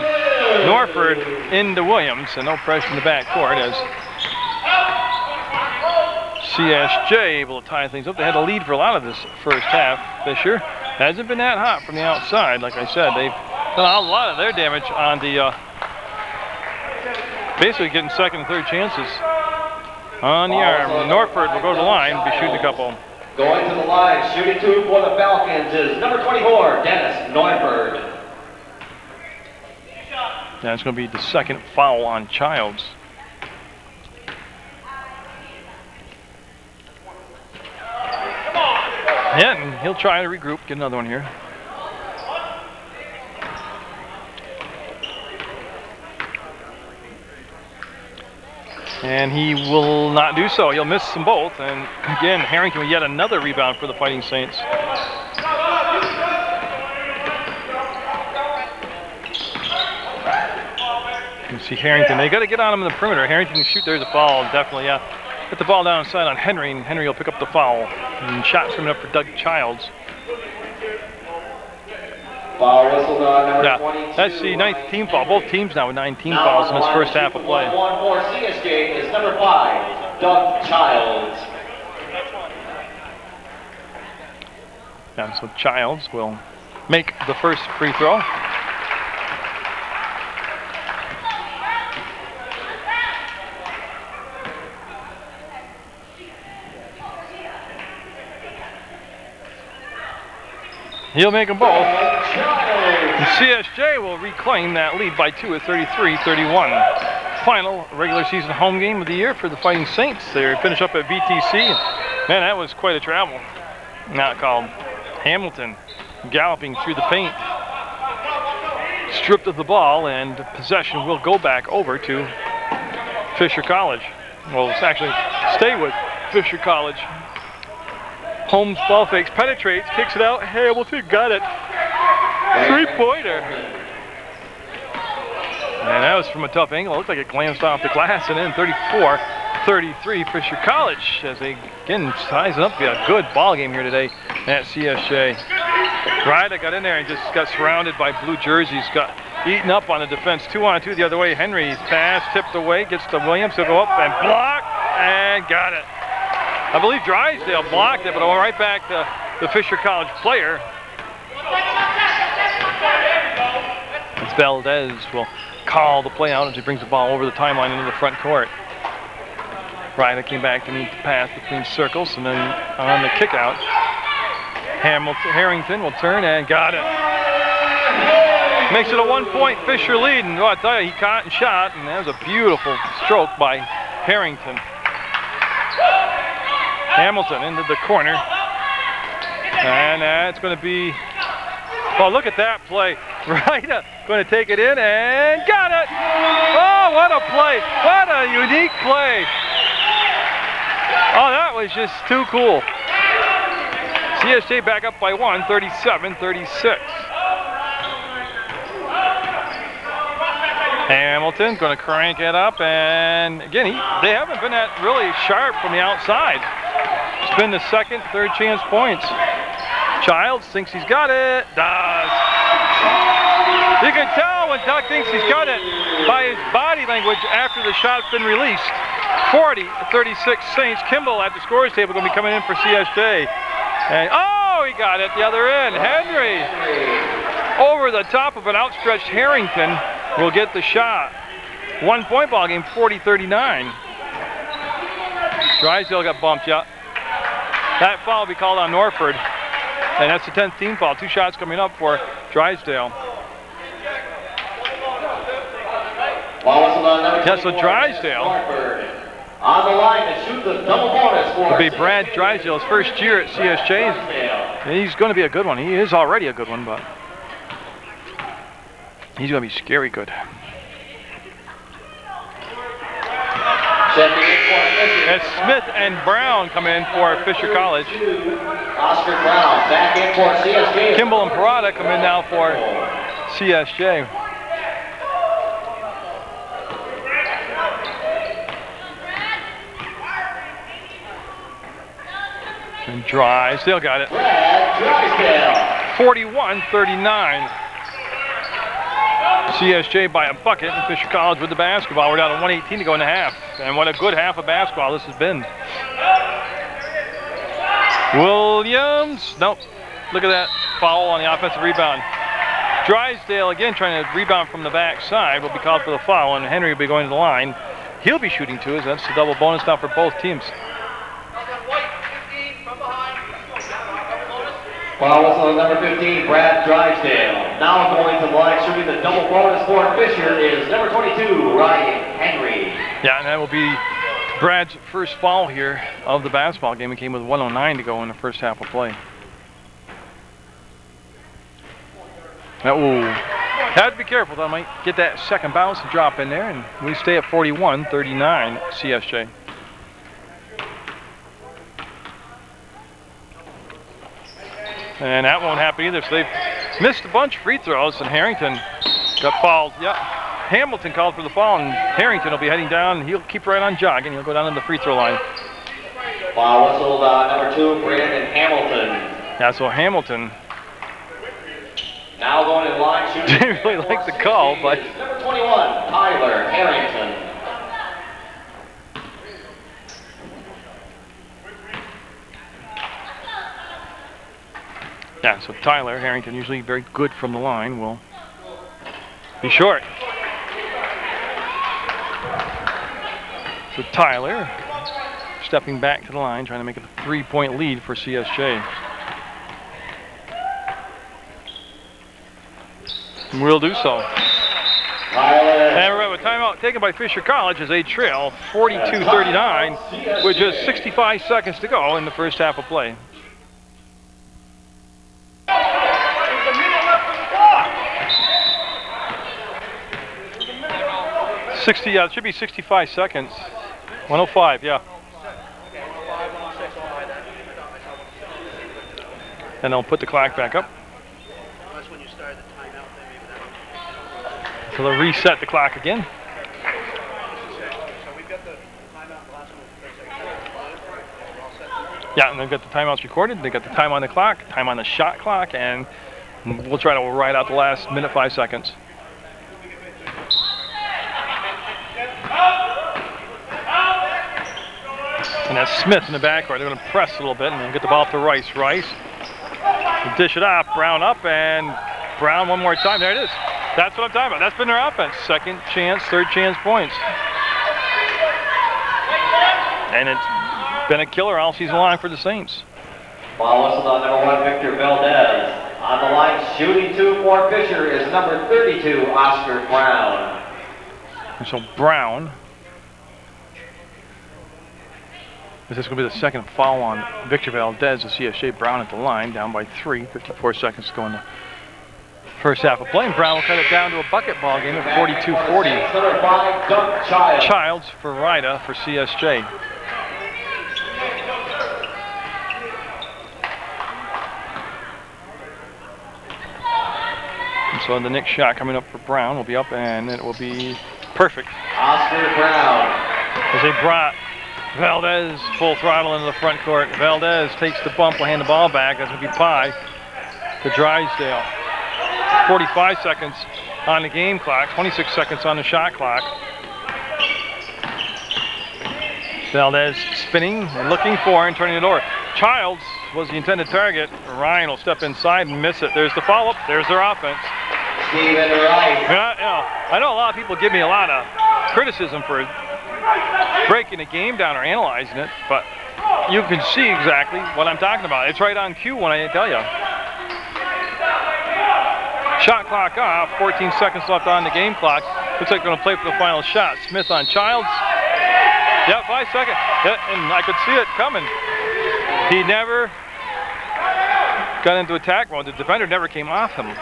Norford into Williams, and no pressure in the backcourt as CSJ able to tie things up. They had a lead for a lot of this first half. Fisher hasn't been that hot from the outside. Like I said, they've done a lot of their damage on the basically getting second and third chances on the arm. Norford will go to the line, be shooting a couple. Going to the line, shooting two for the Falcons is number 24, Dennis Neufeld. That's going to be the second foul on Childs. Yeah, and he'll try to regroup, get another one here. And he will not do so. He'll miss them both. And again, Harrington with yet another rebound for the Fighting Saints. You can see Harrington. They got to get on him in the perimeter. Harrington can shoot. There's a foul, definitely. Yeah, get the ball down inside on Henry, and Henry will pick up the foul. And shots coming up for Doug Childs. Foul whistled on number 22. That's the ninth team foul. Both teams now with 9 team fouls in this first half of play. One for CSJ is number 5, Doug Childs. Yeah, so Childs will make the first free throw. He'll make them both. And CSJ will reclaim that lead by 2 at 33-31. Final regular season home game of the year for the Fighting Saints. They finish up at VTC. Man, that was quite a travel. Not called. Hamilton galloping through the paint. Stripped of the ball, and possession will go back over to Fisher College. Well, it's actually stay with Fisher College. Holmes ball fakes, penetrates, kicks it out. Hamilton got it. Three-pointer. And that was from a tough angle. It looked like it glanced off the glass, and then 34-33 Fisher College as they again size it up to be a good ball game here today at CSJ. Ryder got in there and just got surrounded by blue jerseys, got eaten up on the defense. 2-on-2 the other way. Henry's pass tipped away, gets to Williams. He'll go up and block and got it. I believe Drysdale blocked it, but it went right back to the Fisher College player. As Valdez will call the play out as he brings the ball over the timeline into the front court. Ryder came back to meet the pass between circles, and then on the kick out, Harrington will turn and got it. Makes it a 1-point Fisher lead, and I tell you, he caught and shot, and that was a beautiful stroke by Harrington. Hamilton into the corner, and that's going to be, oh, look at that play. Ryder going to take it in and got it. Oh, what a play. What a unique play. Oh, that was just too cool. CSJ back up by 1, 37-36. Hamilton going to crank it up, and again, they haven't been that really sharp from the outside. It's been the second, third chance points. Childs thinks he's got it. Does. You can tell when Doug thinks he's got it by his body language after the shot's been released. 40-36 Saints. Kimball at the scores table going to be coming in for CSJ. And oh, he got it the other end. Henry over the top of an outstretched Harrington will get the shot. 1-point ball game, 40-39. Drysdale got bumped, yeah. That foul will be called on Norford. And that's the 10th team foul. 2 shots coming up for Drysdale. Yeah, so Drysdale on the line to shoot the double bonus for will be Brad Drysdale's first year at CSJ. He's going to be a good one. He is already a good one, but he's going to be scary good. As Smith and Brown come in for Fisher College. Oscar Brown back in for CSJ. Kimball and Parada come in now for CSJ. And Drysdale got it. 41-39. CSJ by a bucket, and Fisher College with the basketball. We're down to 1:18 to go in the half. And what a good half of basketball this has been. Williams, nope. Look at that foul on the offensive rebound. Drysdale again trying to rebound from the backside will be called for the foul, and Henry will be going to the line. He'll be shooting too, as that's the double bonus now for both teams. Foul whistle on number 15, Brad Drysdale. Now going to the line, shooting the double bonus for Fisher is number 22, Ryan Henry. Yeah, and that will be Brad's first foul here of the basketball game. It came with 1:09 to go in the first half of play. Have to be careful though, might get that second bounce and drop in there, and we stay at 41-39 CSJ. And that won't happen either, so they've missed a bunch of free throws, and Harrington got fouled. Yep, Hamilton called for the foul, and Harrington will be heading down, and he'll keep right on jogging. He'll go down to the free throw line. Foul whistled number 2, Brandon Hamilton. Yeah, so Hamilton now going in line, shooting. Didn't really like the call, but number 21, Tyler Harrington. yeah, so Tyler Harrington, usually very good from the line, will be short. So Tyler stepping back to the line, trying to make it a 3-point lead for CSJ. We'll do so. And remember, timeout taken by Fisher College as they trail 42-39 with just 65 seconds to go in the first half of play. Yeah, it should be 65 seconds. 105, yeah. And they'll put the clock back up. So they'll reset the clock again. Yeah, and they've got the timeouts recorded. They've got the time on the clock, time on the shot clock, and we'll try to ride out the last minute 5 seconds. And that's Smith in the backcourt. They're going to press a little bit and then get the ball to Rice. Rice will dish it off. Brown up, and Brown one more time. There it is. That's what I'm talking about. That's been their offense. Second chance, third chance points. And it's been a killer all season long for the Saints. Ball whistled on number 1, Victor Valdez. On the line, shooting 2 for Fisher is number 32, Oscar Brown. And so Brown. This is going to be the second foul on Victor Valdez. The CSJ Brown at the line, down by 3. 54 seconds to go in the first half of play. And Brown will cut it down to a bucket ball game at 42-40. Childs for Ryda for CSJ. And so the next shot coming up for Brown will be up, and it will be perfect. Oscar Brown. As they brought Valdez full throttle into the front court. Valdez takes the bump, will hand the ball back. That's going to be Pye to Drysdale. 45 seconds on the game clock, 26 seconds on the shot clock. Valdez spinning and looking for and turning it over. Childs was the intended target. Ryan will step inside and miss it. There's the follow-up. There's their offense. Steven Wright. I know a lot of people give me a lot of criticism for breaking a game down or analyzing it, but you can see exactly what I'm talking about. It's right on cue when I tell you. Shot clock off, 14 seconds left on the game clock. Looks like they're going to play for the final shot. Smith on Childs. Yeah, 5 seconds. Yeah, and I could see it coming. He never got into attack mode. The defender never came off him.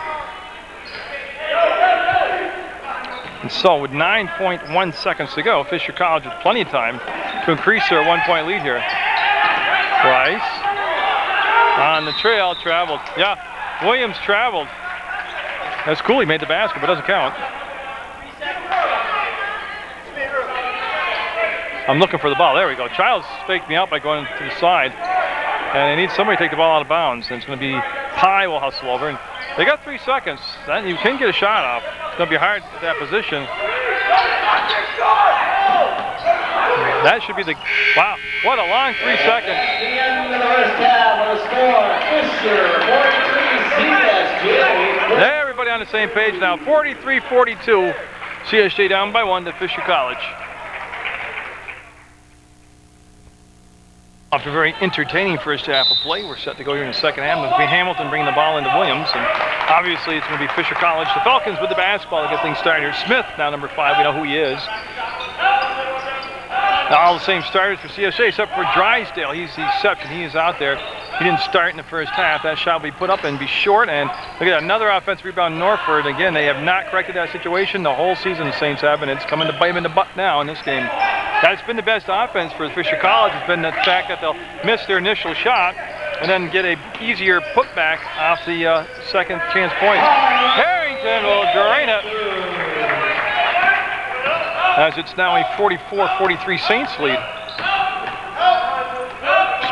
And so with 9.1 seconds to go, Fisher College with plenty of time to increase their 1-point lead here. Rice on the trail, traveled. Yeah, Williams traveled. That's cool, he made the basket, but doesn't count. I'm looking for the ball. There we go. Childs faked me out by going to the side. And they need somebody to take the ball out of bounds. And it's going to be Pye will hustle over. And they got 3 seconds. You can get a shot off. It's going to be hard at that position. That should be the, wow, what a long 3 seconds. The end of the first half on the score, Fisher 43, CSJ. Everybody on the same page now, 43-42. CSJ down by 1 to Fisher College. After a very entertaining first half of play, we're set to go here in the second half. It'll be Hamilton bringing the ball into Williams, and obviously it's going to be Fisher College. The Falcons with the basketball to get things started here. Smith, now number 5, we know who he is. All the same starters for CSJ except for Drysdale. He's the exception. He is out there. He didn't start in the first half. That shot will be put up and be short. And look at that, another offensive rebound, Norford. Again, they have not corrected that situation the whole season, the Saints have, and it's coming to bite them in the butt now in this game. That's been the best offense for Fisher College. It's been the fact that they'll miss their initial shot and then get a easier putback off the second chance points. Harrington will drain it. As it's now a 44-43 Saints lead.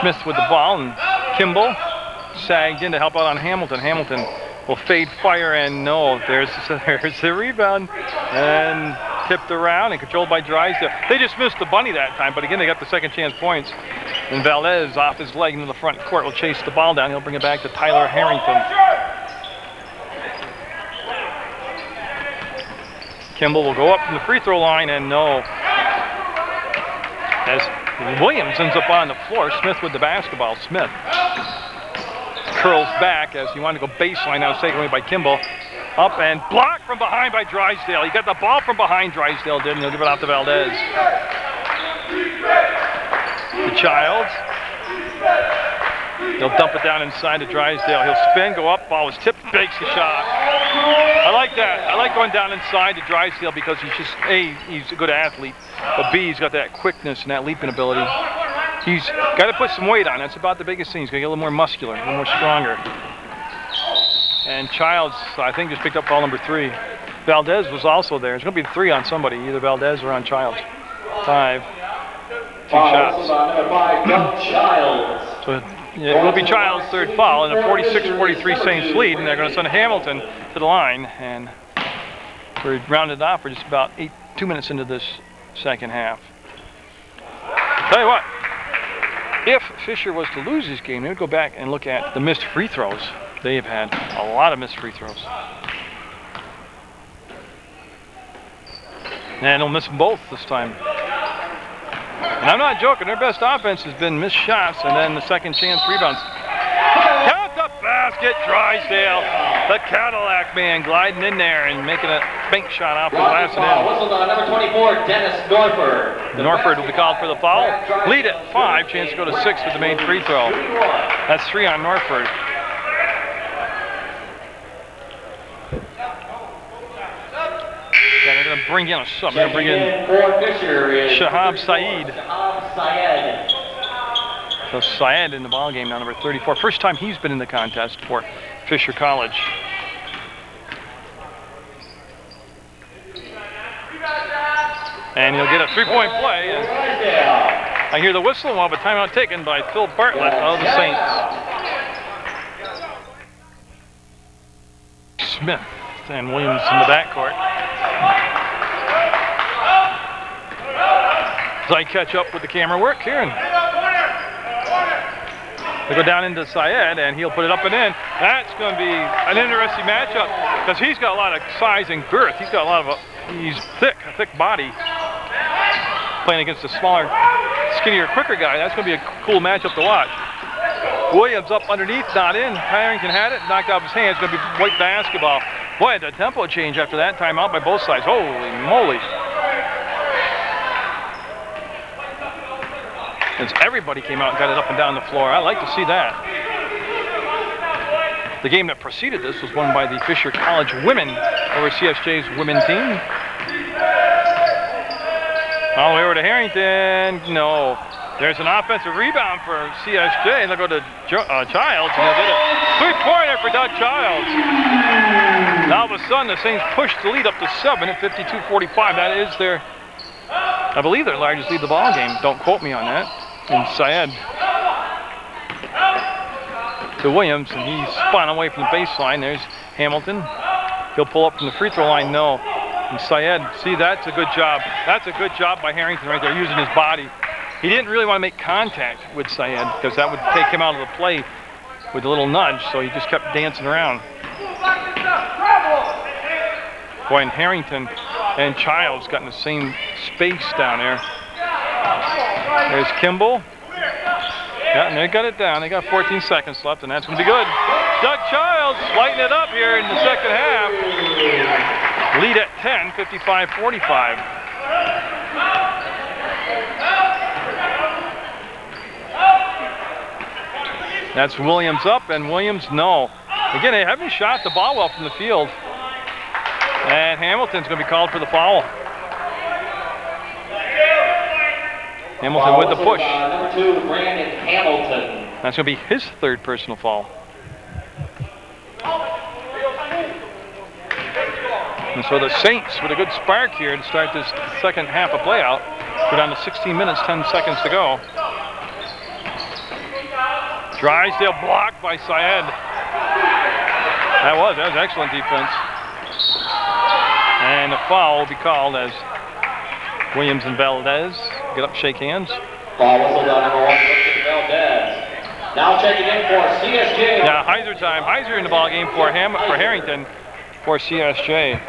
Smith with the ball, and Kimball sagged in to help out on Hamilton. Hamilton will fade fire, and no, there's the rebound, and tipped around and controlled by Drysdale. They just missed the bunny that time, but again, they got the second chance points. And Valdez off his leg into the front court will chase the ball down. He'll bring it back to Tyler Harrington. Kimball will go up from the free throw line, and no. As Williams ends up on the floor, Smith with the basketball. Smith curls back as he wanted to go baseline. Now it's taken away by Kimball. Up and blocked from behind by Drysdale. He got the ball from behind, Drysdale did, and he'll give it off to Valdez. To Childs. He'll dump it down inside to Drysdale. He'll spin, go up, ball was tipped, makes the shot. I like that. I like going down inside to Drysdale because he's just, A, he's a good athlete, but B, he's got that quickness and that leaping ability. He's got to put some weight on. That's about the biggest thing. He's going to get a little more muscular, a little more stronger. And Childs, I think, just picked up ball number 3. Valdez was also there. It's going to be 3 on somebody, either Valdez or on Childs. 5. 2 shots. So it will be Childs' third foul in a 46-43 Saints lead, and they're going to send Hamilton to the line. And we're rounded off for just about 2 minutes into this second half. Tell you what, if Fisher was to lose this game, they would go back and look at the missed free throws. They have had a lot of missed free throws. And they'll miss them both this time. And I'm not joking, their best offense has been missed shots and then the second chance rebounds. Count the basket, Drysdale. The Cadillac man gliding in there and making a bank shot off the glass and in. Whistled on number 24, Dennis Norford. Norford will be called for the foul. Lead at 5, chance to go to 6 with the main free throw. That's 3 on Norford. Yeah, they're going to bring in a sub. They're going to bring in Shahab Syed. So Syed in the ball game now, number 34. First time he's been in the contest for Fisher College. And he'll get a three-point play. And I hear the whistle while the timeout taken by Phil Bartlett of the Saints. Smith and Williams in the backcourt. As I catch up with the camera work here, and they go down into Syed, and he'll put it up and in. That's going to be an interesting matchup because he's got a lot of size and girth. He's got a lot of, he's thick, a thick body. Playing against a smaller, skinnier, quicker guy. That's going to be a cool matchup to watch. Williams up underneath, not in. Harrington had it, knocked off his hands. Going to be white basketball. Boy, the tempo change after that timeout by both sides. Holy moly. As everybody came out and got it up and down the floor. I like to see that. The game that preceded this was won by the Fisher College women over CSJ's women team. All the way over to Harrington. No. There's an offensive rebound for CSJ, and they'll go to Childs, and they'll get a three-pointer for Doug Childs. Now all of a sudden, the Saints push the lead up to 7 at 52-45. That is their, I believe, their largest lead of the ball game. Don't quote me on that. And Syed to Williams, and he's spun away from the baseline. There's Hamilton. He'll pull up from the free throw line, no. And Syed, see, that's a good job. That's a good job by Harrington right there, using his body. He didn't really want to make contact with Syed because that would take him out of the play with a little nudge, so he just kept dancing around. Boy, and Harrington and Childs got in the same space down there. There's Kimball. Yeah, and they got it down. They got 14 seconds left, and that's going to be good. Doug Childs lighting it up here in the second half. Lead at 10, 55-45. That's Williams up, and Williams no. Again, they haven't shot the ball well from the field. And Hamilton's going to be called for the foul. Hamilton with the push. Number 2, Brandon Hamilton. That's going to be his third personal foul. And so the Saints with a good spark here to start this second half of play out. We're down to 16 minutes, 10 seconds to go. Drysdale blocked by Syed. That was excellent defense. And a foul will be called as Williams and Valdez get up, shake hands. Ball whistled on number 1, Christian Valdez. Now checking in for CSJ. Yeah, Heiser time. Heiser in the ball game for Harrington for CSJ.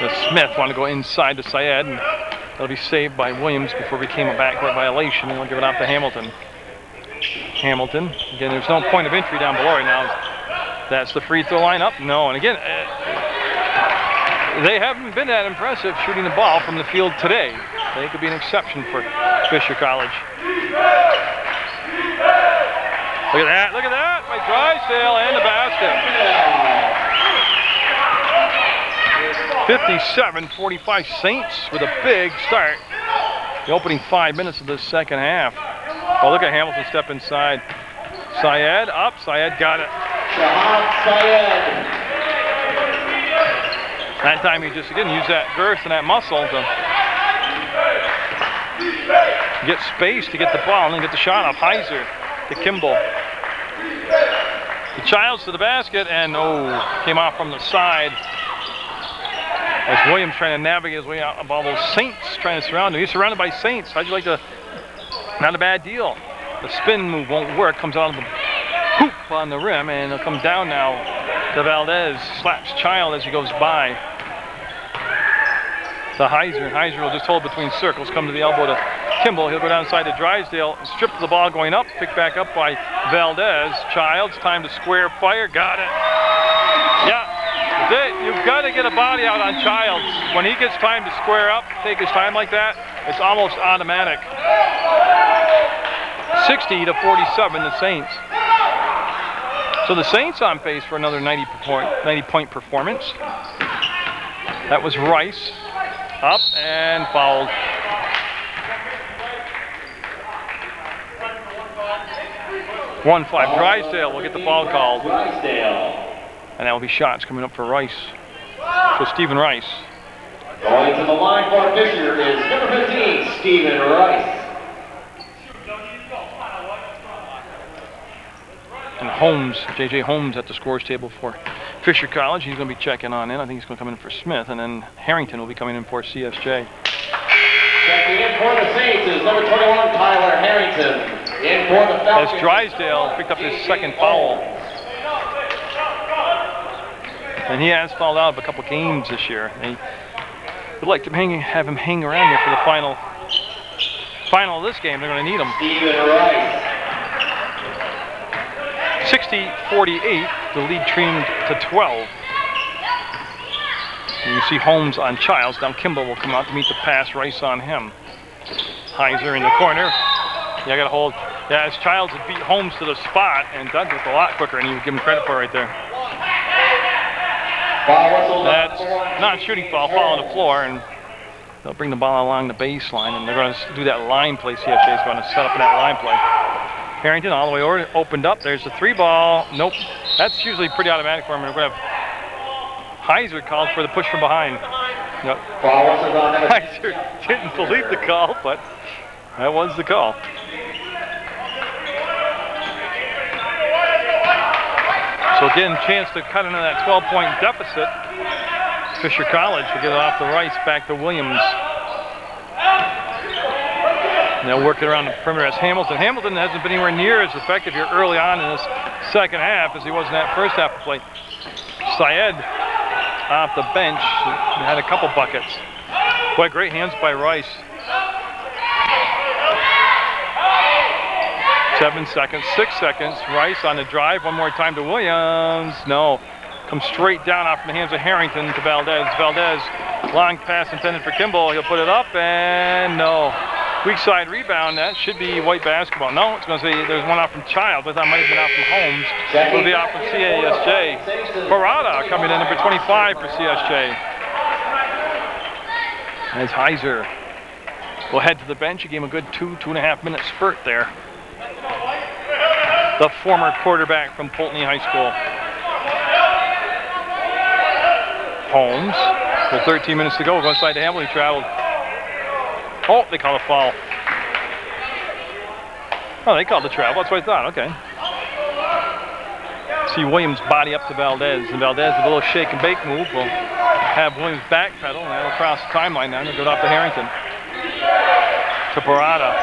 The Smith wanted to go inside to Syed, and that'll be saved by Williams before it became a backcourt violation, and we'll give it off to Hamilton. Hamilton, again, there's no point of entry down below right now. That's the free throw line up. No, and again, they haven't been that impressive shooting the ball from the field today. They could be an exception for Fisher College. Look at that by Drysdale and the basket. 57-45 Saints with a big start. The opening 5 minutes of the second half. Oh, look at Hamilton step inside. Syed up, Syed got it. Syed. That time he just, again, used that girth and that muscle to get space to get the ball and then get the shot off. Heiser to Kimball. The Childs to the basket, and came out from the side. As Williams trying to navigate his way out of all those Saints trying to surround him. He's surrounded by Saints. How'd you like to? Not a bad deal. The spin move won't work. Comes out of the hoop on the rim, and it'll come down now to Valdez. Slaps Child as he goes by. To Heiser. Heiser will just hold between circles. Come to the elbow to Kimball. He'll go down side to Drysdale. Strip the ball going up. Picked back up by Valdez. Childs. Time to square fire. Got it. Yeah. You've got to get a body out on Childs. When he gets time to square up, take his time like that, it's almost automatic. 60-47, the Saints. So the Saints on pace for another 90-point performance. That was Rice. Up and fouled. Drysdale. Drysdale will get the foul called. Drysdale. And that will be shots coming up for Rice. So Stephen Rice. Going to the line for Fisher is number 15, Stephen Rice. And Holmes, J.J. Holmes at the scores table for Fisher College. He's going to be checking on in. I think he's going to come in for Smith. And then Harrington will be coming in for CSJ. Checking in for the Saints is number 21, Tyler Harrington. In for the Falcons. As Drysdale picked up his second foul. And he has fouled out of a couple games this year. They would like to have him hang around here for the final of this game. They're going to need him. Stephen Rice. 60-48, the lead trimmed to 12. And you see Holmes on Childs. Now Kimball will come out to meet the pass. Rice on him. Heiser in the corner. Yeah, I got to hold. Yeah, as Childs had beat Holmes to the spot and does it a lot quicker, and you would give him credit for it right there. That's not a shooting foul on the floor, and they'll bring the ball along the baseline, and they're going to do that line play. CSJ is going to set up in that line play. Harrington all the way over, opened up. There's the three ball. Nope. That's usually pretty automatic for him. We're going to have Heiser called for the push from behind. Yep. Heiser didn't believe the call, but that was the call. getting a chance to cut into that 12-point deficit. Fisher College will get it off the Rice back to Williams. And they'll work it around the perimeter as Hamilton. Hamilton hasn't been anywhere near as effective here early on in this second half as he was in that first half of play. Syed off the bench had a couple buckets. Boy, great hands by Rice. 7 seconds, 6 seconds. Rice on the drive. One more time to Williams. No. Comes straight down off the hands of Harrington to Valdez. Valdez, long pass intended for Kimball. He'll put it up and no. Weak side rebound. That should be White basketball. No, it's going to say there's one off from Childs. I thought it might have been off from Holmes. It'll be off from CSJ. Parada coming in, number 25 for CSJ. As Heiser will head to the bench. He gave him a good 2.5 minute spurt there. The former quarterback from Pulteney High School. Holmes, with 13 minutes to go, goes inside to Hamilton. He traveled. Oh, they call a foul. Oh, they called the travel. That's what I thought. Okay. See Williams body up to Valdez, and Valdez with a little shake and bake move will have Williams backpedal, and that'll cross the timeline now. They'll go off to Harrington. To Parada.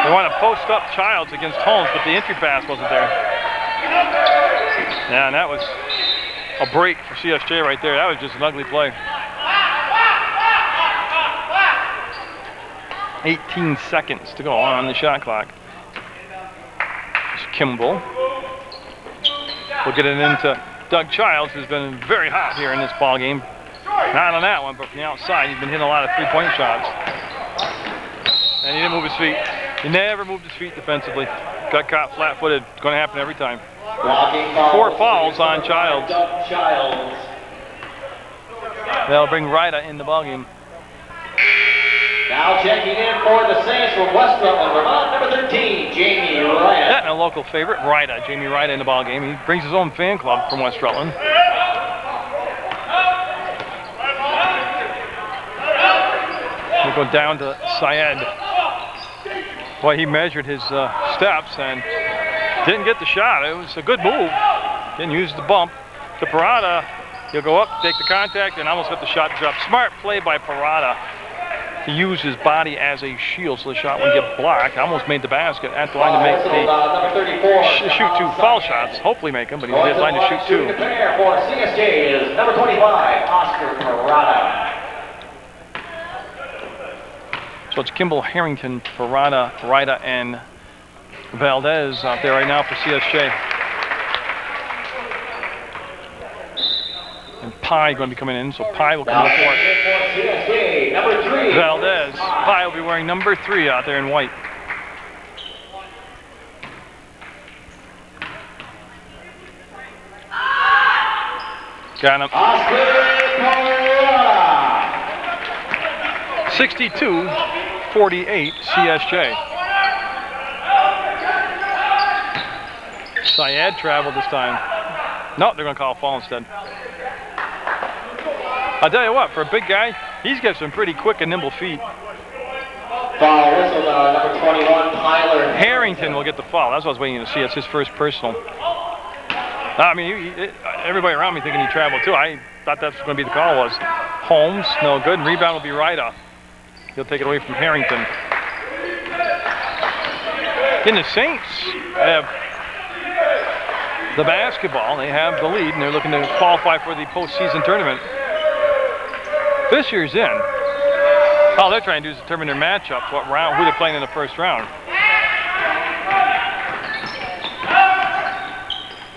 They want to post up Childs against Holmes, but the entry pass wasn't there. Yeah, and that was a break for CSJ right there. That was just an ugly play. 18 seconds to go on the shot clock. Kimball. We'll get it into Doug Childs, who's been very hot here in this ball game. Not on that one, but from the outside, he's been hitting a lot of three-point shots. And he didn't move his feet. He never moved his feet defensively. Got caught flat-footed. It's going to happen every time. 4 fouls on Childs. That'll bring Ryda in the ball game. Now checking in for the Saints from West Rutland, Vermont, number 13, Jamie Ryda. Yeah, and a local favorite, Ryda. Jamie Ryda in the ball game. He brings his own fan club from West Rutland. We'll go down to Syed. Boy, he measured his steps and didn't get the shot. It was a good move. Didn't use the bump. To Parada, he'll go up, take the contact, and almost got the shot drop. Smart play by Parada to use his body as a shield so the shot wouldn't get blocked. Almost made the basket at the line to make the shoot 2 foul shots. Hopefully make them, but he did line to shoot 2. For CSJ is number 25, Oscar Parada. So it's Kimball, Harrington, Parada, Ryda, and Valdez out there right now for CSJ. And Pye going to be coming in, so Pye will come up for it. Number 3. Valdez. Pye will be wearing number 3 out there in white. Got him. 62-48 CSJ. Syed traveled this time. No, they're going to call a foul instead. I'll tell you what, for a big guy, he's got some pretty quick and nimble feet. Foul whistled on number 21, Tyler Harrington will get the foul. That's what I was waiting to see. It's his first personal. I mean, everybody around me thinking he traveled too. I thought that's going to be the call was. Holmes, no good. Rebound will be Ryda. He'll take it away from Harrington. In the Saints have the basketball. They have the lead, and they're looking to qualify for the postseason tournament. Fisher's in. All they're trying to do is determine their matchups, what round, who they're playing in the first round.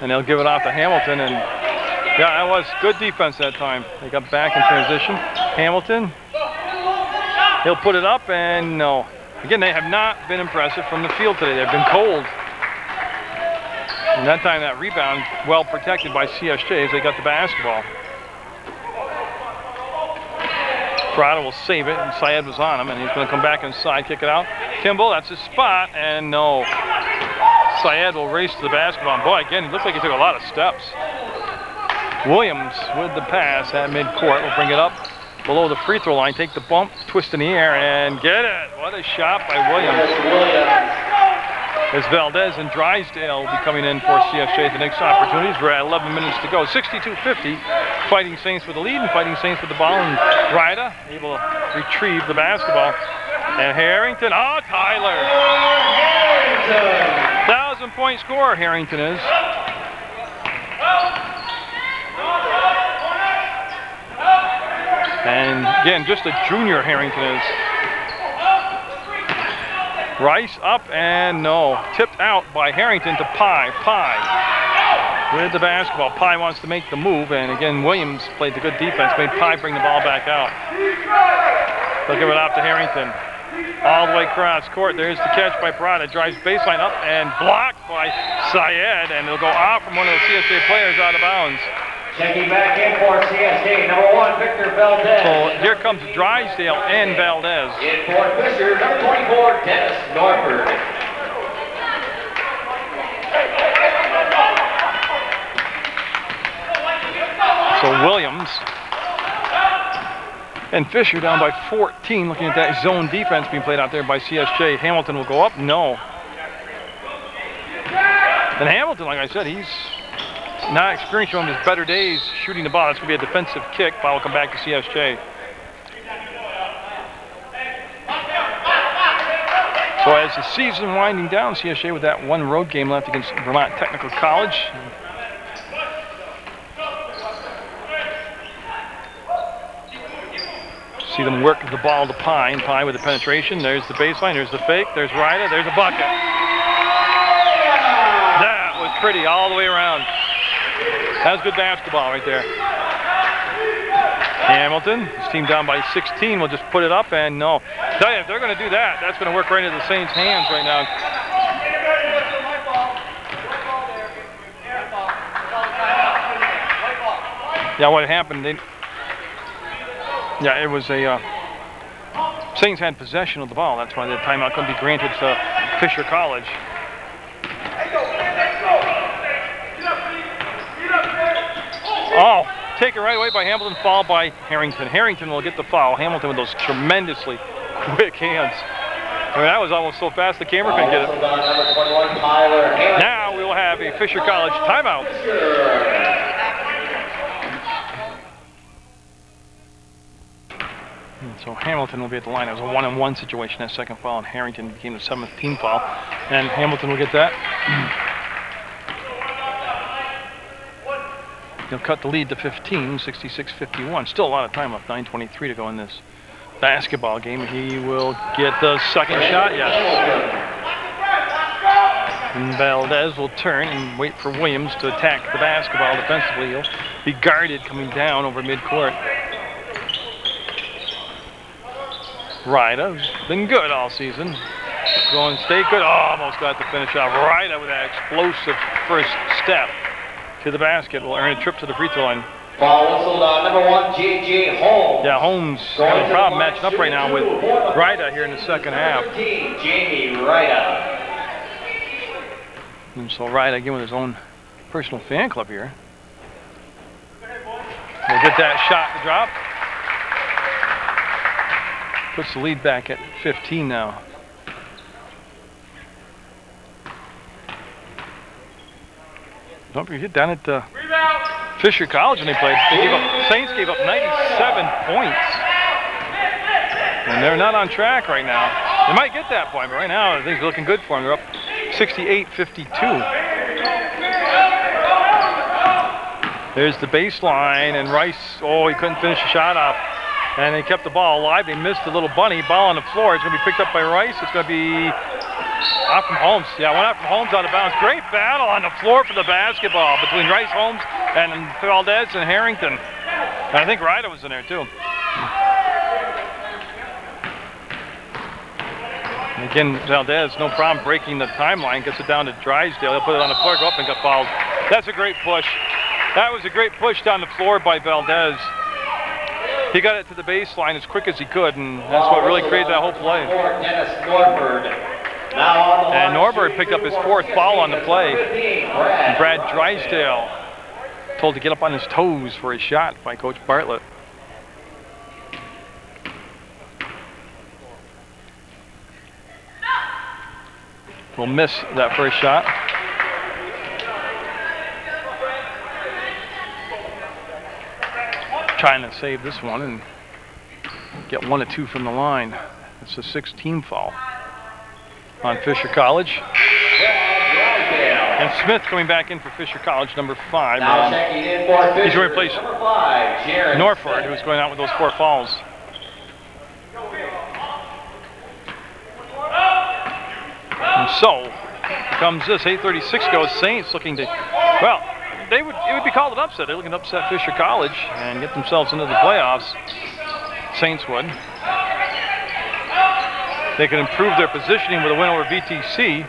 And they'll give it off to Hamilton, and yeah, that was good defense that time. They got back in transition. Hamilton, he'll put it up, and no. Again, they have not been impressive from the field today. They've been cold. And that time, that rebound, well protected by CSJ as they got the basketball. Prada will save it, and Syed was on him, and he's going to come back inside, kick it out. Kimball, that's his spot, and no. Syed will race to the basketball. And boy, again, he looks like he took a lot of steps. Williams with the pass at midcourt will bring it up below the free throw line, take the bump, twist in the air, and get it. What a shot by Williams. as Valdez and Drysdale will be coming in for CSJ at the next opportunities. We're at 11 minutes to go. 62-50. Fighting Saints with the lead and Fighting Saints with the ball. And Ryda able to retrieve the basketball. And Harrington, oh, Tyler. 1,000-point scorer, Harrington is. And again, just a junior, Harrington is. Rice up and no. Tipped out by Harrington to Pye. Pye with the basketball. Pye wants to make the move, and again, Williams played the good defense, made Pye bring the ball back out. They'll give it off to Harrington. All the way across court. There's the catch by Prada. Drives baseline up and blocked by Syed, and it'll go off from one of the CSJ players out of bounds. Checking back in for CSJ, number 1, Victor Valdez. So here comes Drysdale and Valdez. In for Fisher, number 24, Dennis Norford. So Williams and Fisher down by 14. Looking at that zone defense being played out there by CSJ. Hamilton will go up. No. And Hamilton, like I said, he's not experiencing his better days shooting the ball. It's going to be a defensive kick. Ball will come back to CSJ. So as the season winding down, CSJ with that one road game left against Vermont Technical College. See them work the ball to Pine. Pine with the penetration. There's the baseline. There's the fake. There's Ryda. There's a bucket. That was pretty all the way around. That was good basketball right there. Hamilton, his team down by 16, will just put it up and no. Tell you, if they're going to do that, that's going to work right into the Saints' hands right now. Yeah, what happened, it was a, Saints had possession of the ball. That's why the timeout couldn't be granted to Fisher College. Oh, taken right away by Hamilton, foul by Harrington. Harrington will get the foul. Hamilton with those tremendously quick hands. I mean, that was almost so fast the camera couldn't get it. Now we will have a Fisher College timeout. And so Hamilton will be at the line. It was a 1-on-1 situation, that second foul, and Harrington became the 7th team foul. And Hamilton will get that. He'll cut the lead to 15, 66-51. Still a lot of time left, 9:23 to go in this basketball game. He will get the second shot, yes. And Valdez will turn and wait for Williams to attack the basketball defensively. He'll be guarded coming down over midcourt. Ryda's been good all season. Going State good. Oh, almost got the finish off. Ryda with that explosive first step to the basket will earn a trip to the free throw line. Ball whistled on number 1, J.J. Holmes. Yeah, Holmes having a problem matching up right now with Ryda here in the second half. 13, Jamie Ryda. And so Ryda again with his own personal fan club here. We'll get that shot to drop. Puts the lead back at 15 now. Don't forget down at Fisher College when they played, Saints gave up 97 points. And they're not on track right now. They might get that point, but right now things are looking good for them. They're up 68-52. There's the baseline, and Rice, oh, he couldn't finish the shot off. And they kept the ball alive. They missed a little bunny. Ball on the floor. It's going to be picked up by Rice. It's going to be off from Holmes. Yeah, went out from Holmes out of bounds. Great battle on the floor for the basketball between Rice, Holmes, and Valdez and Harrington. And I think Ryda was in there too. And again, Valdez, no problem breaking the timeline. Gets it down to Drysdale. He'll put it on the floor, go up and got fouled. That's a great push. That was a great push down the floor by Valdez. He got it to the baseline as quick as he could, and that's what really created that whole play. And Norbert picked up his 4th foul on the play. And Brad Drysdale told to get up on his toes for his shot by Coach Bartlett. will miss that first shot. Trying to save this one and get 1 of 2 from the line. It's a 6-team foul on Fisher College. And Smith coming back in for Fisher College, number 5. Now checking in for Fisher, he's going to replace number 5, Jared Norford, Smith. who's going out with those 4 fouls. And so comes this. 8:36 goes. Saints looking to, well, it would be called an upset. They're looking to upset Fisher College and get themselves into the playoffs. Saints would. They can improve their positioning with a win over VTC,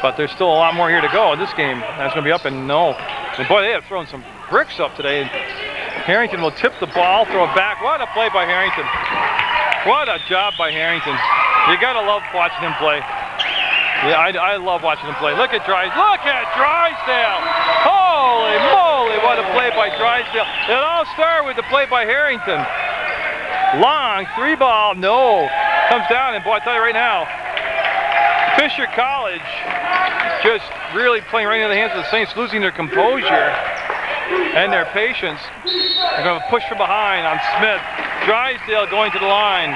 but there's still a lot more here to go in this game. That's going to be up and no. And boy, they have thrown some bricks up today. Harrington will tip the ball, throw it back. What a play by Harrington. What a job by Harrington. You got to love watching him play. Yeah, I love watching him play. Look at Drysdale. Look at Drysdale. Holy moly, what a play by Drysdale. It all started with the play by Harrington. Long 3-ball, no. Comes down, and boy, I tell you right now, Fisher College just really playing right into the hands of the Saints, losing their composure and their patience. They're going to push from behind on Smith. Drysdale going to the line.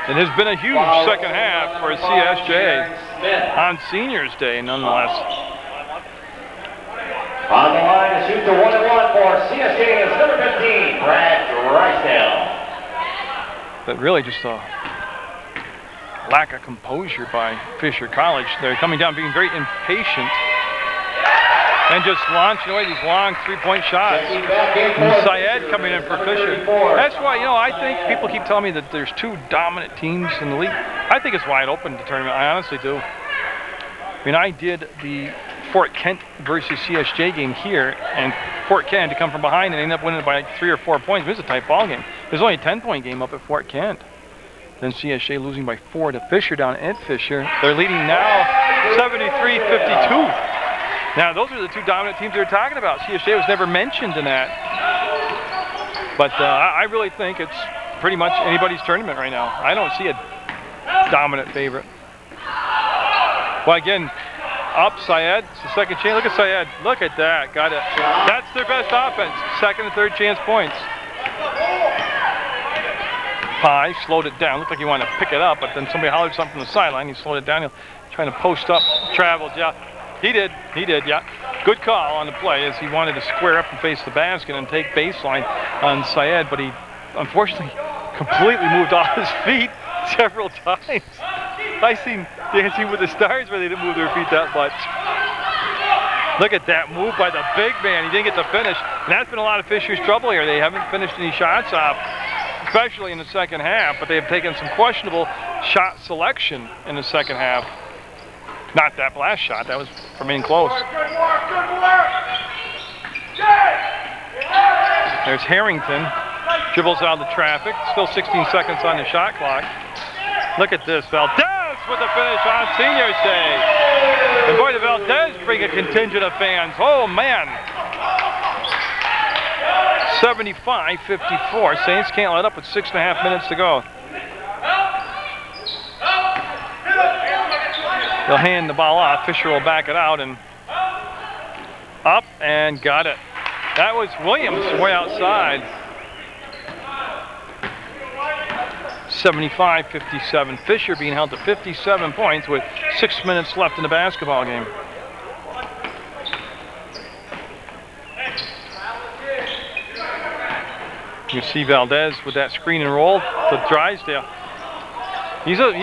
It has been a huge second half for CSJ on Seniors Day, nonetheless. On the line to shoot the 1-1 for CSJ is number 15, Brad Drysdale. But really just a lack of composure by Fisher College. They're coming down being very impatient and just launching away these long 3-point shots. And Syed coming in for Fisher. That's why, you know, I think people keep telling me that there's 2 dominant teams in the league. I think it's wide open, the tournament. I honestly do. I mean, I did the Fort Kent versus CSJ game here, and Fort Kent had to come from behind and ended up winning it by like 3 or 4 points. It was a tight ball game. There's only a 10-point game up at Fort Kent. Then CSJ losing by 4 to Fisher down at Fisher. They're leading now 73-52. Now, those are the 2 dominant teams they were talking about. CSJ was never mentioned in that. But I really think it's pretty much anybody's tournament right now. I don't see a dominant favorite. Well, again, up Syed. It's the second chance. Look at Syed. Look at that. Got it. That's their best offense. Second and third chance points. Pye slowed it down. Looked like he wanted to pick it up, but then somebody hollered something from the sideline. He slowed it down. He's trying to post up, traveled. Yeah, he did. Yeah. Good call on the play as he wanted to square up and face the basket and take baseline on Syed, but he unfortunately completely moved off his feet several times. I seen Dancing with the Stars where they didn't move their feet that much. Look at that move by the big man. He didn't get to finish. And that's been a lot of Fisher's trouble here. They haven't finished any shots off, especially in the second half, but they have taken some questionable shot selection in the second half. Not that last shot. That was from in close. There's Harrington. Dribbles out of the traffic. Still 16 seconds on the shot clock. Look at this. Valdez with the finish on Seniors Day. And boy, the Valdez bring a contingent of fans. Oh, man. 75-54. Saints can't let up with 6.5 minutes to go. They'll hand the ball off. Fisher will back it out and up and got it. That was Williams way outside. 75-57. Fisher being held to 57 points with 6 minutes left in the basketball game. You see Valdez with that screen and roll to Drysdale. He's a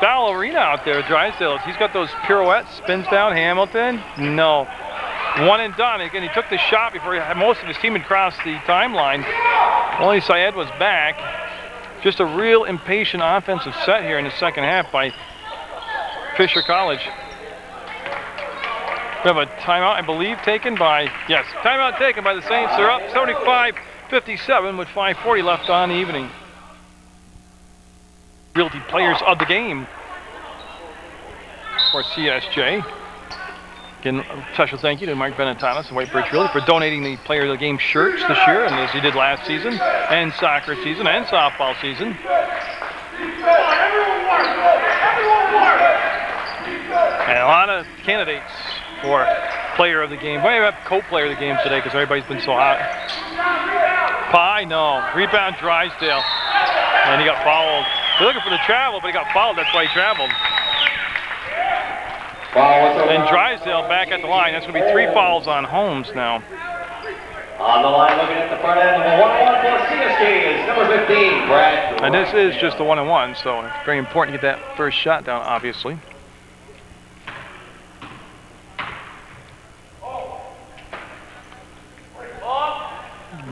ballerina out there, Drysdale. He's got those pirouettes, spins down Hamilton. No. One and done. Again, he took the shot before most of his team had crossed the timeline. Only Syed was back. Just a real impatient offensive set here in the second half by Fisher College. We have a timeout, I believe, taken by, yes, timeout taken by the Saints. They're up 75-57 with 5:40 left on the evening. Realty players of the game for CSJ. Again, a special thank you to Mike Benetanis and White Birch Realty for donating the Player of the Game shirts this year, and as he did last season, and soccer season, and softball season. lot of candidates for player of the game. Well, you have co-player of the game today because everybody's been so hot. Pye, no. Rebound, Drysdale. And he got fouled. They're looking for the travel, but he got fouled. That's why he traveled. And Drysdale back at the line. That's going to be 3 fouls on Holmes now. On the line, looking at the front end of the 1-1 for CSJ is number 15, Brad. And this is just a 1-1, so it's very important to get that first shot down, obviously.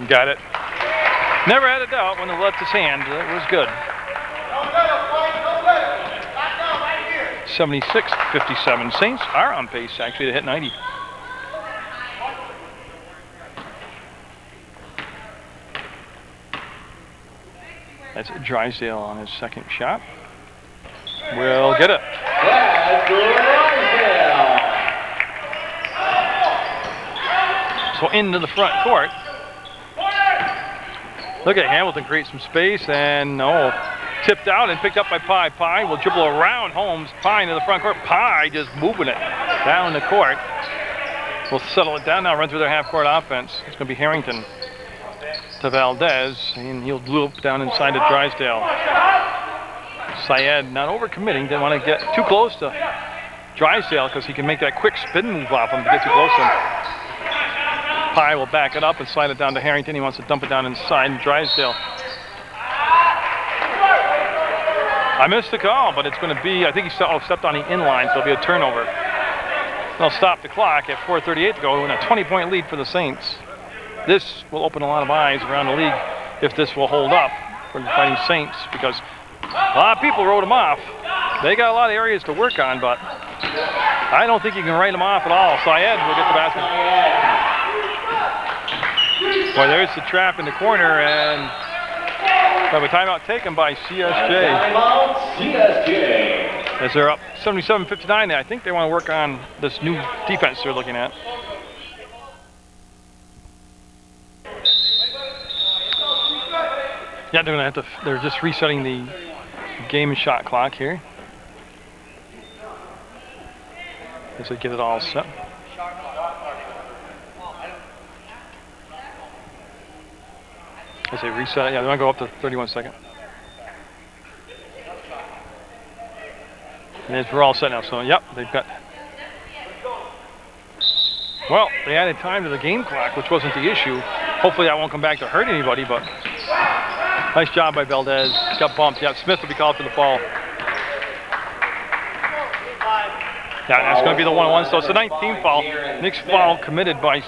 Got it. Never had a doubt when it left his hand. It was good. 76-57. Saints are on pace, actually, to hit 90. That's Drysdale on his second shot. We'll get it. So into the front court. Look at Hamilton create some space, and no. Tipped out and picked up by Pye. Pye will dribble around Holmes. Pye into the front court. Pye just moving it down the court. We'll settle it down now, run through their half-court offense. It's going to be Harrington to Valdez, and he'll loop down inside to Drysdale. Syed not overcommitting, didn't want to get too close to Drysdale because he can make that quick spin move off him to get too close to him. Pye will back it up and slide it down to Harrington. He wants to dump it down inside, and Drysdale. I missed the call, but it's going to be, I think he stepped on the inline, so it'll be a turnover. They'll stop the clock at 4:38 to go, and a 20-point lead for the Saints. This will open a lot of eyes around the league if this will hold up for the Fighting Saints, because a lot of people wrote them off. They got a lot of areas to work on, but I don't think you can write them off at all. Syed will get the basket. Well, there's the trap in the corner, and have a timeout taken by CSJ. As they're up 77-59, I think they want to work on this new defense they're looking at. Yeah, they're gonna have to. They're just resetting the game and shot clock here. As they get it all set. As they reset it, yeah, they want to go up to 31 seconds. And we're all set now, so yep, they've got. Well, they added time to the game clock, which wasn't the issue. Hopefully that won't come back to hurt anybody, but nice job by Valdez. Got bumped. Yeah, Smith will be called for the foul. Yeah, that's going to be the 1-1. So it's the 9th team foul. Next foul committed by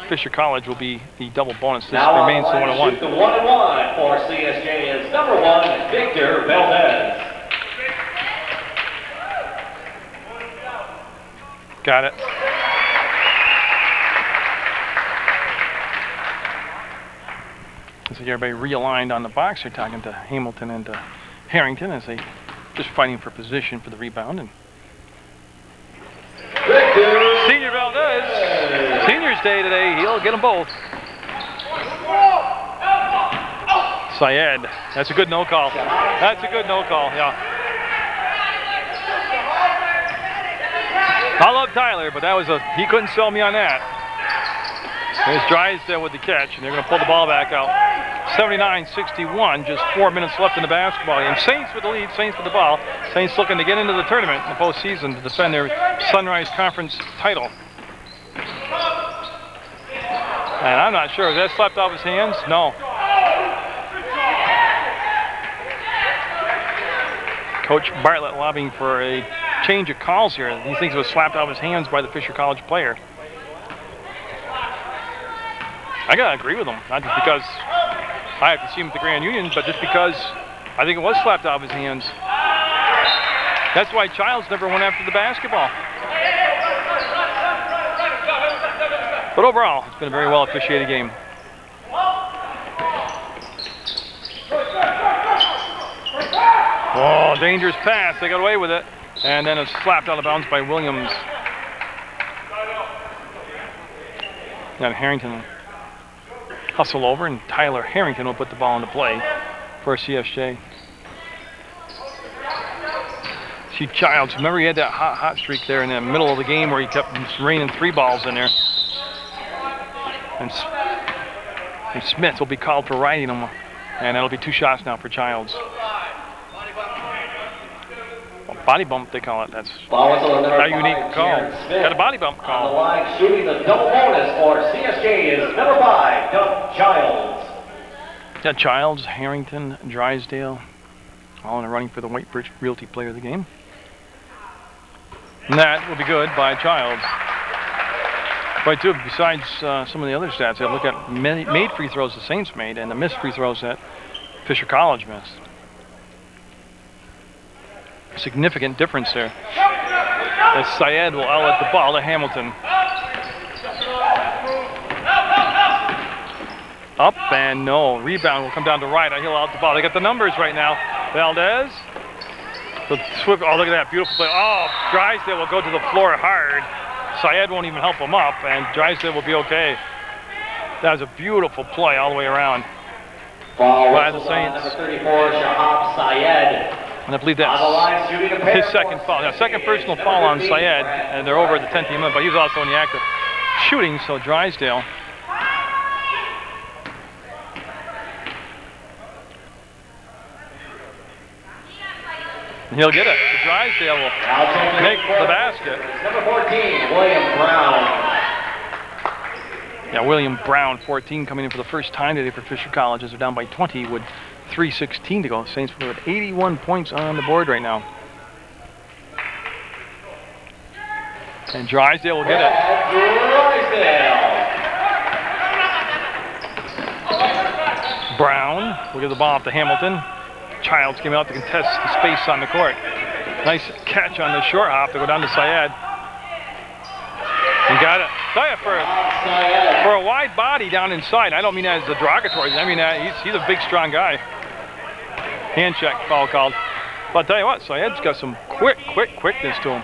Fisher College will be the double bonus. This remains the 1-1. The 1-1 for CSJ is number 1, Victor Valdez. Got it. So everybody realigned on the box. They're talking to Hamilton and to Harrington as they just fighting for position for the rebound. And Senior Valdez, Senior's Day today. He'll get them both. Syed, that's a good no call. That's a good no call. Yeah. I love Tyler, but that was he couldn't sell me on that. There's Drysdale with the catch, and they're going to pull the ball back out. 79-61, just 4 minutes left in the basketball game. Saints with the lead, Saints with the ball. Saints looking to get into the tournament in the postseason to defend their Sunrise Conference title. And I'm not sure, was that slapped off his hands? No. Coach Bartlett lobbying for a change of calls here. He thinks it was slapped off his hands by the Fisher College player. I gotta agree with him, not just because I have to see him at the Grand Union, but just because I think it was slapped out of his hands. That's why Childs never went after the basketball. But overall, it's been a very well officiated game. Oh, dangerous pass. They got away with it. And then it's slapped out of bounds by Williams. And Harrington hustle over, and Tyler Harrington will put the ball into play for CSJ. See Childs. Remember he had that hot streak there in the middle of the game where he kept raining 3 balls in there. And Smith will be called for riding him. And that'll be 2 shots now for Childs. Body bump, they call it. That's a unique call. Got a body bump call. On the line, shooting the double bonus for CSJ is number 5, Doug Childs. Got Childs, Harrington, Drysdale, all in the running for the Whitebridge Realty Player of the Game. And that will be good by Childs. But too, besides some of the other stats, I look at made free throws the Saints made and the missed free throws that Fisher College missed. Significant difference there. As Syed will outlet the ball to Hamilton. Up and no. Rebound will come down to Ryder. He'll out the ball. They got the numbers right now. Valdez. The swift. Oh, look at that. Beautiful play. Oh, Drysdale will go to the floor hard. Syed won't even help him up, and Drysdale will be okay. That was a beautiful play all the way around. By the Saints. Number 34, Shahab Syed. And I believe that's his second foul. Now, second personal foul on Syed, and they're over at the 10th minute, but he was also in the act of shooting, so Drysdale. And he'll get it. So Drysdale will make the basket. Number 14, William Brown. Yeah, William Brown, 14, coming in for the first time today for Fisher College as they're down by 20 with 3:16 to go. Saints with 81 points on the board right now. And Drysdale will get it. Brown will give the ball off to Hamilton. Childs came out to contest the space on the court. Nice catch on the short hop to go down to Syed. And got it. Tell you, for a wide body down inside, I don't mean that as a derogatory. I mean that he's a big, strong guy. Hand check, foul called. But I'll tell you what, Syed's got some quickness to him.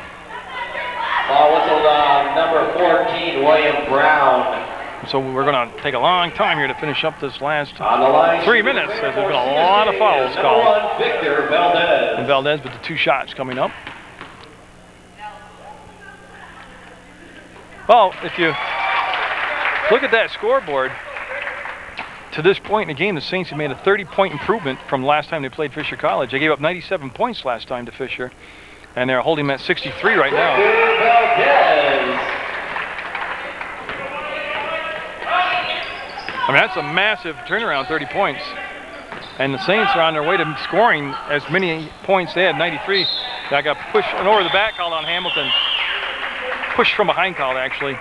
Ball whistled on number 14, William Brown. So we're going to take a long time here to finish up this last 3 minutes, as there's been a lot of fouls called. Victor Valdez. And Valdez with the 2 shots coming up. Well, if you look at that scoreboard, to this point in the game, the Saints have made a 30-point improvement from last time they played Fisher College. They gave up 97 points last time to Fisher, and they're holding them at 63 right now. I mean, that's a massive turnaround, 30 points. And the Saints are on their way to scoring as many points. They had 93. That got pushed and over the back called on Hamilton. Pushed from behind called, actually.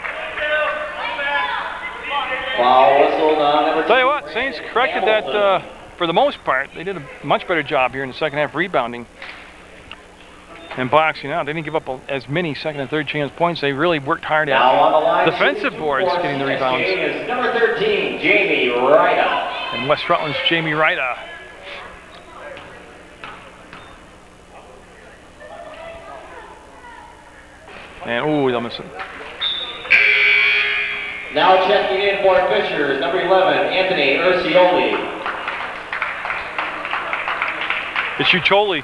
Tell you what, Saints corrected that for the most part. They did a much better job here in the second half rebounding and boxing out. They didn't give up as many second and third chance points. They really worked hard at defensive boards getting the rebounds. Number 13, Jamie Ryder. And West Rutland's Jamie Ryder. And ooh, they'll miss it. Now checking in for Fisher, number 11, Anthony Urcioli. It's Ucholi.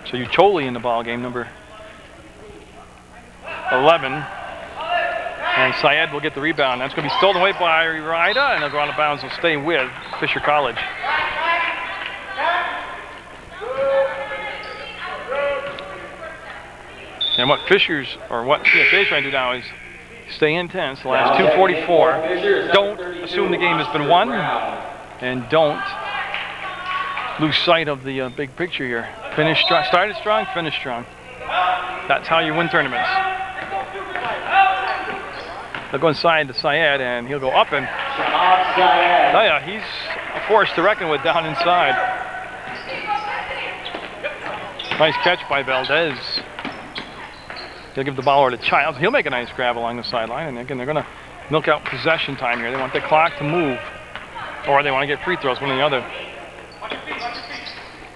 So Ucholi in the ball game, number 11. And Syed will get the rebound. That's going to be stolen away by Ryder, and they'll go out of bounds and stay with Fisher College. And what CSJ is trying to do now is stay intense. The last 2:44. Don't assume the game has been won, and don't lose sight of the big picture here. Finish strong, started strong, finish strong. That's how you win tournaments. They'll go inside to Syed, and he'll go up and. Oh yeah, he's a force to reckon with down inside. Nice catch by Valdez. He'll give the ball over to Childs. He'll make a nice grab along the sideline. And again, they're going to milk out possession time here. They want the clock to move, or they want to get free throws, one or the other.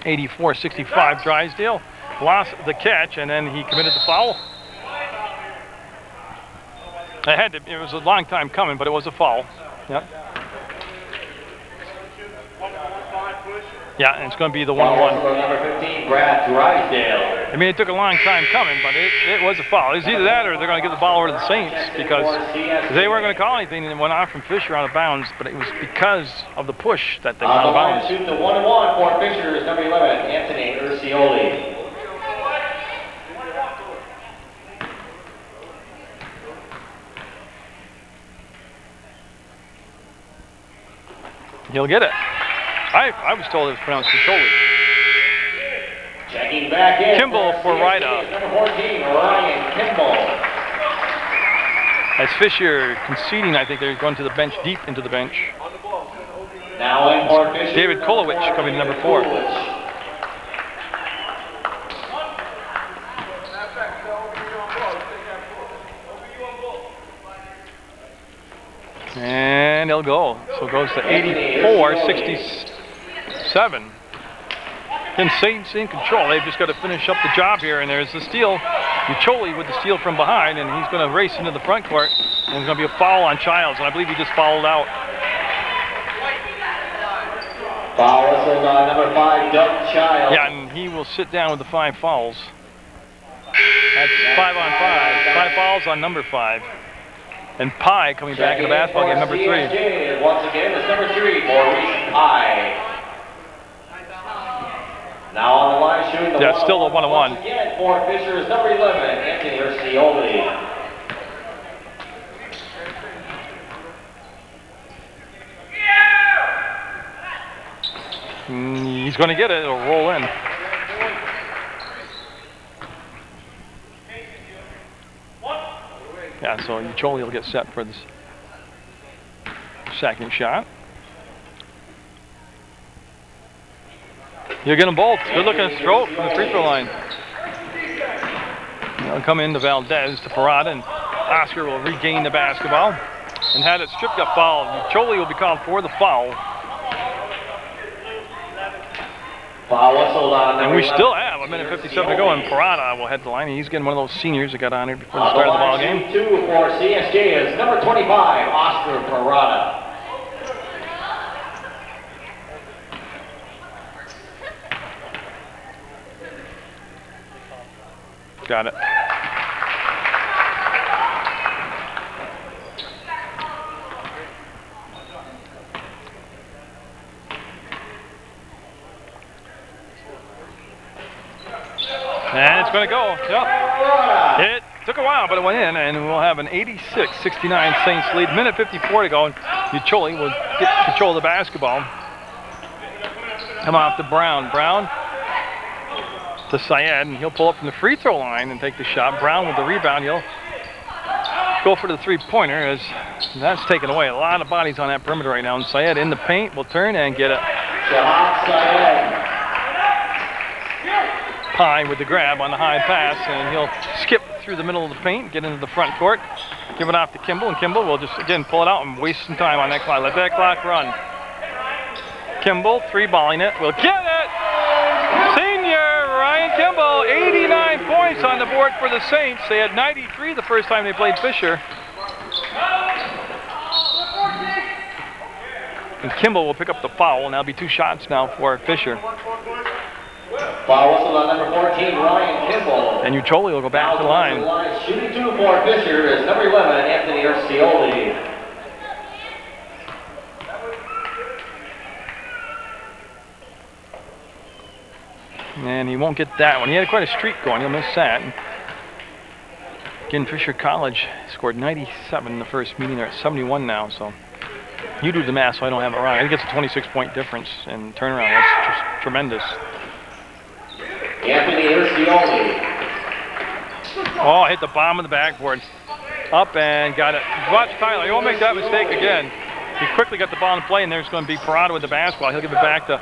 84-65, Drysdale lost the catch, and then he committed the foul. It was a long time coming, but it was a foul. Yep. Yeah, and it's going to be the Foul 1-1. whistle on number 15, Brad Drysdale. I mean, it took a long time coming, but it was a foul. It was either that or they're going to give the ball over to the Saints because they weren't going to call anything and it went off from Fisher out of bounds, but it was because of the push that they got out of bounds. Shooting the 1-1 for Fisher is number 11, Anthony Urcioli. He'll get it. I was told it was pronounced Urcioli. Checking back in. Kimball for Rida. Number 14, Ryan Kimball. As Fisher conceding, I think they're going to the bench, deep into the bench. Now in for Fisher. David Kolowich coming to number 4. And he'll go. So it goes to 84-67. Again, Saints in control. They've just got to finish up the job here. And there's the steal. Ucholi with the steal from behind, and he's going to race into the front court. And there's going to be a foul on Childs, and I believe he just fouled out. Foul whistle on number 5, Doug Childs. Yeah, and he will sit down with the 5 fouls. That's 5 on 5. 5 fouls on number 5. And Pye coming back in the basketball game, number 3. CSJ, once again, it's number 3, Maurice Pye. Now on the line shooting the yeah, still a 1-1. Once again for Fisher is number 11, Anthony Urcioli. He's going to get it. It'll roll in. Yeah, so Ucholi will get set for this second shot. You're getting both. Good looking stroke from the free throw line. They'll come into Valdez to Parada, and Oscar will regain the basketball. And had it stripped up foul. Ucholi will be called for the foul. Foul whistle on and we still have 1:57 to go, and Parada will head the line. He's getting one of those seniors that got honored before the start of the ball game. 2 for CSJ is number 25, Oscar Parada. Got it. And it's going to go. Yep. It took a while, but it went in, and we'll have an 86-69 Saints lead. 1:54 to go, and Ucholi will get control of the basketball. Come off to Brown. Brown to Syed, and he'll pull up from the free throw line and take the shot. Brown with the rebound. He'll go for the three-pointer as that's taken away. A lot of bodies on that perimeter right now. And Syed in the paint will turn and get it. Pye with the grab on the high pass, and he'll skip through the middle of the paint, get into the front court, give it off to Kimball, and Kimball will just, again, pull it out and waste some time on that clock. Let that clock run. Kimball, three-balling it, will get it! Senior Ryan Kimball, 89 points on the board for the Saints. They had 93 the first time they played Fisher. And Kimball will pick up the foul, and that'll be 2 shots now for Fisher. Foul whistle on number 14, Ryan Kimball. And Ucholi will go back to the line. Shooting 2 for Fisher is number 11, Anthony Urcioli. And he won't get that one. He had quite a streak going. He'll miss that. Again, Fisher College scored 97 in the first meeting. They're at 71 now. So you do the math, so I don't have it wrong. I think it's a 26-point difference in turnaround. That's just tremendous. Anthony Urcioli. Oh, hit the bottom of the backboard. Up and got it. Watch Tyler. He won't make that mistake again. He quickly got the ball in play, and there's going to be Parada with the basketball. He'll give it back to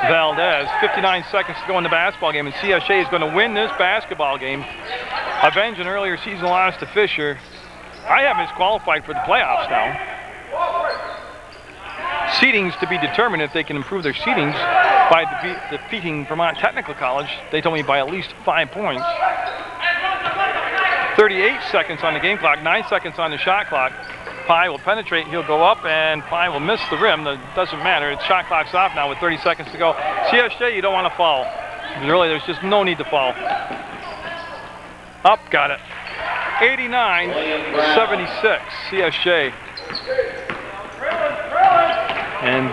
Valdez. 59 seconds to go in the basketball game, and CSJ is going to win this basketball game. Avenge an earlier season loss to Fisher. I have misqualified for the playoffs now. Seedings to be determined if they can improve their seedings by defeating Vermont Technical College. They told me by at least 5 points. 38 seconds on the game clock, 9 seconds on the shot clock. Pye will penetrate, he'll go up, and Pye will miss the rim. That doesn't matter. It's shot clock's off now with 30 seconds to go. CSJ, you don't want to foul. Really, there's just no need to foul. Up, got it. 89-76, CSJ. And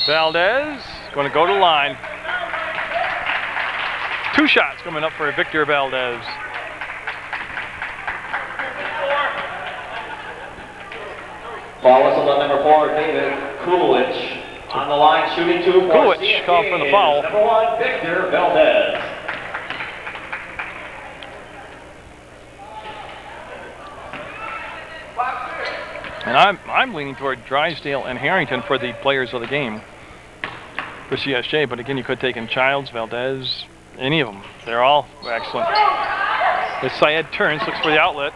Valdez going to go to the line. 2 shots coming up for Victor Valdez. Foul whistle on number 4, David Kulich. On the line, shooting 2 for Kulich called for the foul. Number 1, Victor Valdez. And I'm leaning toward Drysdale and Harrington for the players of the game for CSJ. But again, you could take in Childs, Valdez, any of them. They're all excellent. As Syed turns, looks for the outlet.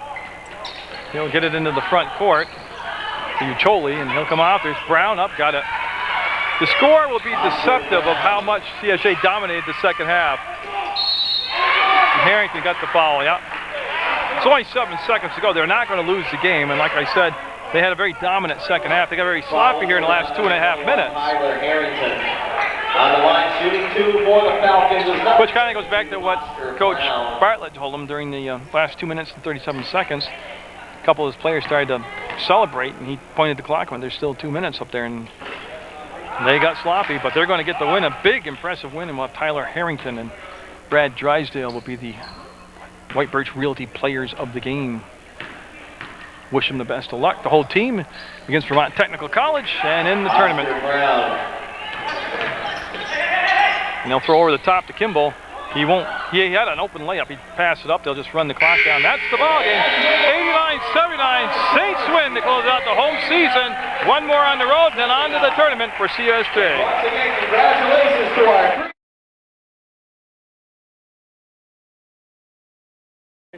He'll get it into the front court to Ucholi, and he'll come off. There's Brown up, got it. The score will be deceptive of how much CSJ dominated the second half. And Harrington got the foul, yeah. It's only 7 seconds to go. They're not going to lose the game, and like I said, they had a very dominant second half. They got very sloppy here in the last 2.5 minutes. Tyler Harrington on the line, shooting 2 for the Falcons. Which kind of goes back to what Coach Bartlett told them during the last 2 minutes and 37 seconds. A couple of his players started to celebrate, and he pointed the clock when there's still 2 minutes up there, and they got sloppy, but they're going to get the win, a big, impressive win, and we'll have Tyler Harrington and Brad Drysdale will be the White Birch Realty players of the game. Wish them the best of luck. The whole team against Vermont Technical College and in the tournament. And they'll throw over the top to Kimball. He won't. He had an open layup. He passed it up. They'll just run the clock down. That's the ball game. 89-79. Saints win to close out the home season. One more on the road, then on to the tournament for CSJ. Once again, congratulations to our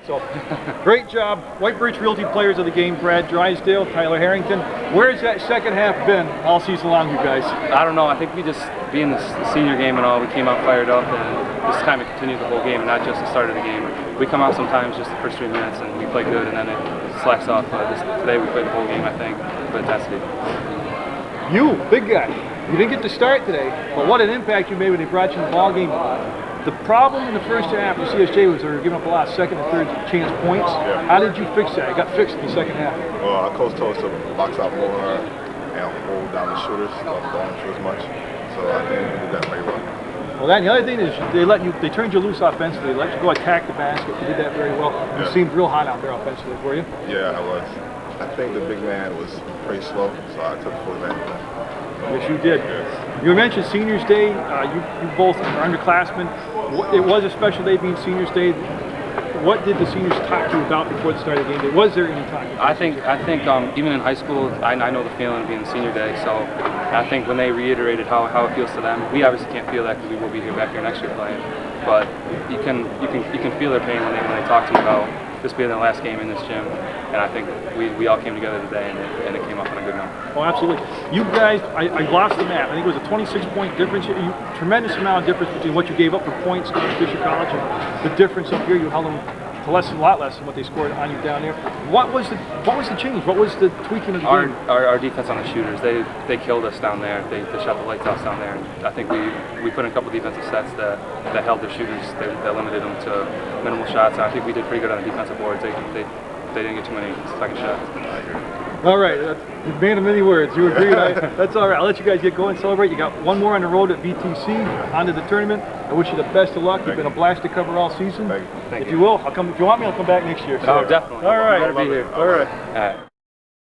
So, great job, White Birch Realty players of the game, Brad Drysdale, Tyler Harrington. Where's that second half been all season long, you guys? I don't know. I think we just, being the senior game and all, we came out fired up, and this time it continued the whole game, and not just the start of the game. We come out sometimes just the first 3 minutes, and we play good, and then it slacks off. But today we played the whole game, I think, with intensity. You, big guy, you didn't get to start today, but what an impact you made when they brought you in the ball game. The problem in the first half for CSJ was they were giving up a lot of second and third chance points. Yeah. How did you fix that? It got fixed in the second half. Well, our coach told us to box out more and hold down the shooters, don't shoot as much. So I think we did that very well. Well, the other thing is they turned you loose offensively. They let you go attack the basket. You did that very well. You seemed real hot out there offensively, were you? Yeah, I was. I think the big man was pretty slow, so I took full advantage of that. Yes, you did. Yes. You mentioned Seniors Day. You both are underclassmen. It was a special day being Seniors Day. What did the seniors talk to you about before the start of the game? Was there any talk? I think even in high school, I know the feeling of being Senior Day. So I think when they reiterated how it feels to them, we obviously can't feel that because we will be here back here next year playing. But you can feel their pain when they talk to you about this being their last game in this gym. And I think we all came together today, and it came up on a good note. Oh, absolutely. You guys, I lost the map. I think it was a 26-point difference. Tremendous amount of difference between what you gave up for points against Fisher College and the difference up here. You held them to a lot less than what they scored on you down there. What was the change? What was the tweaking of the game? Our defense on the shooters, they killed us down there. They shot the lights out down there. And I think we put in a couple defensive sets that held their shooters, that limited them to minimal shots. And I think we did pretty good on the defensive boards. They didn't get too many second shots. All right, man of many words. You agreed. That's all right. I'll let you guys get going, celebrate. You got one more on the road at BTC, onto the tournament. I wish you the best of luck. You've been a blast to cover all season. Thank you. If you will, I'll come. If you want me, I'll come back next year. Oh, definitely. All right. Better be here. All right. All right.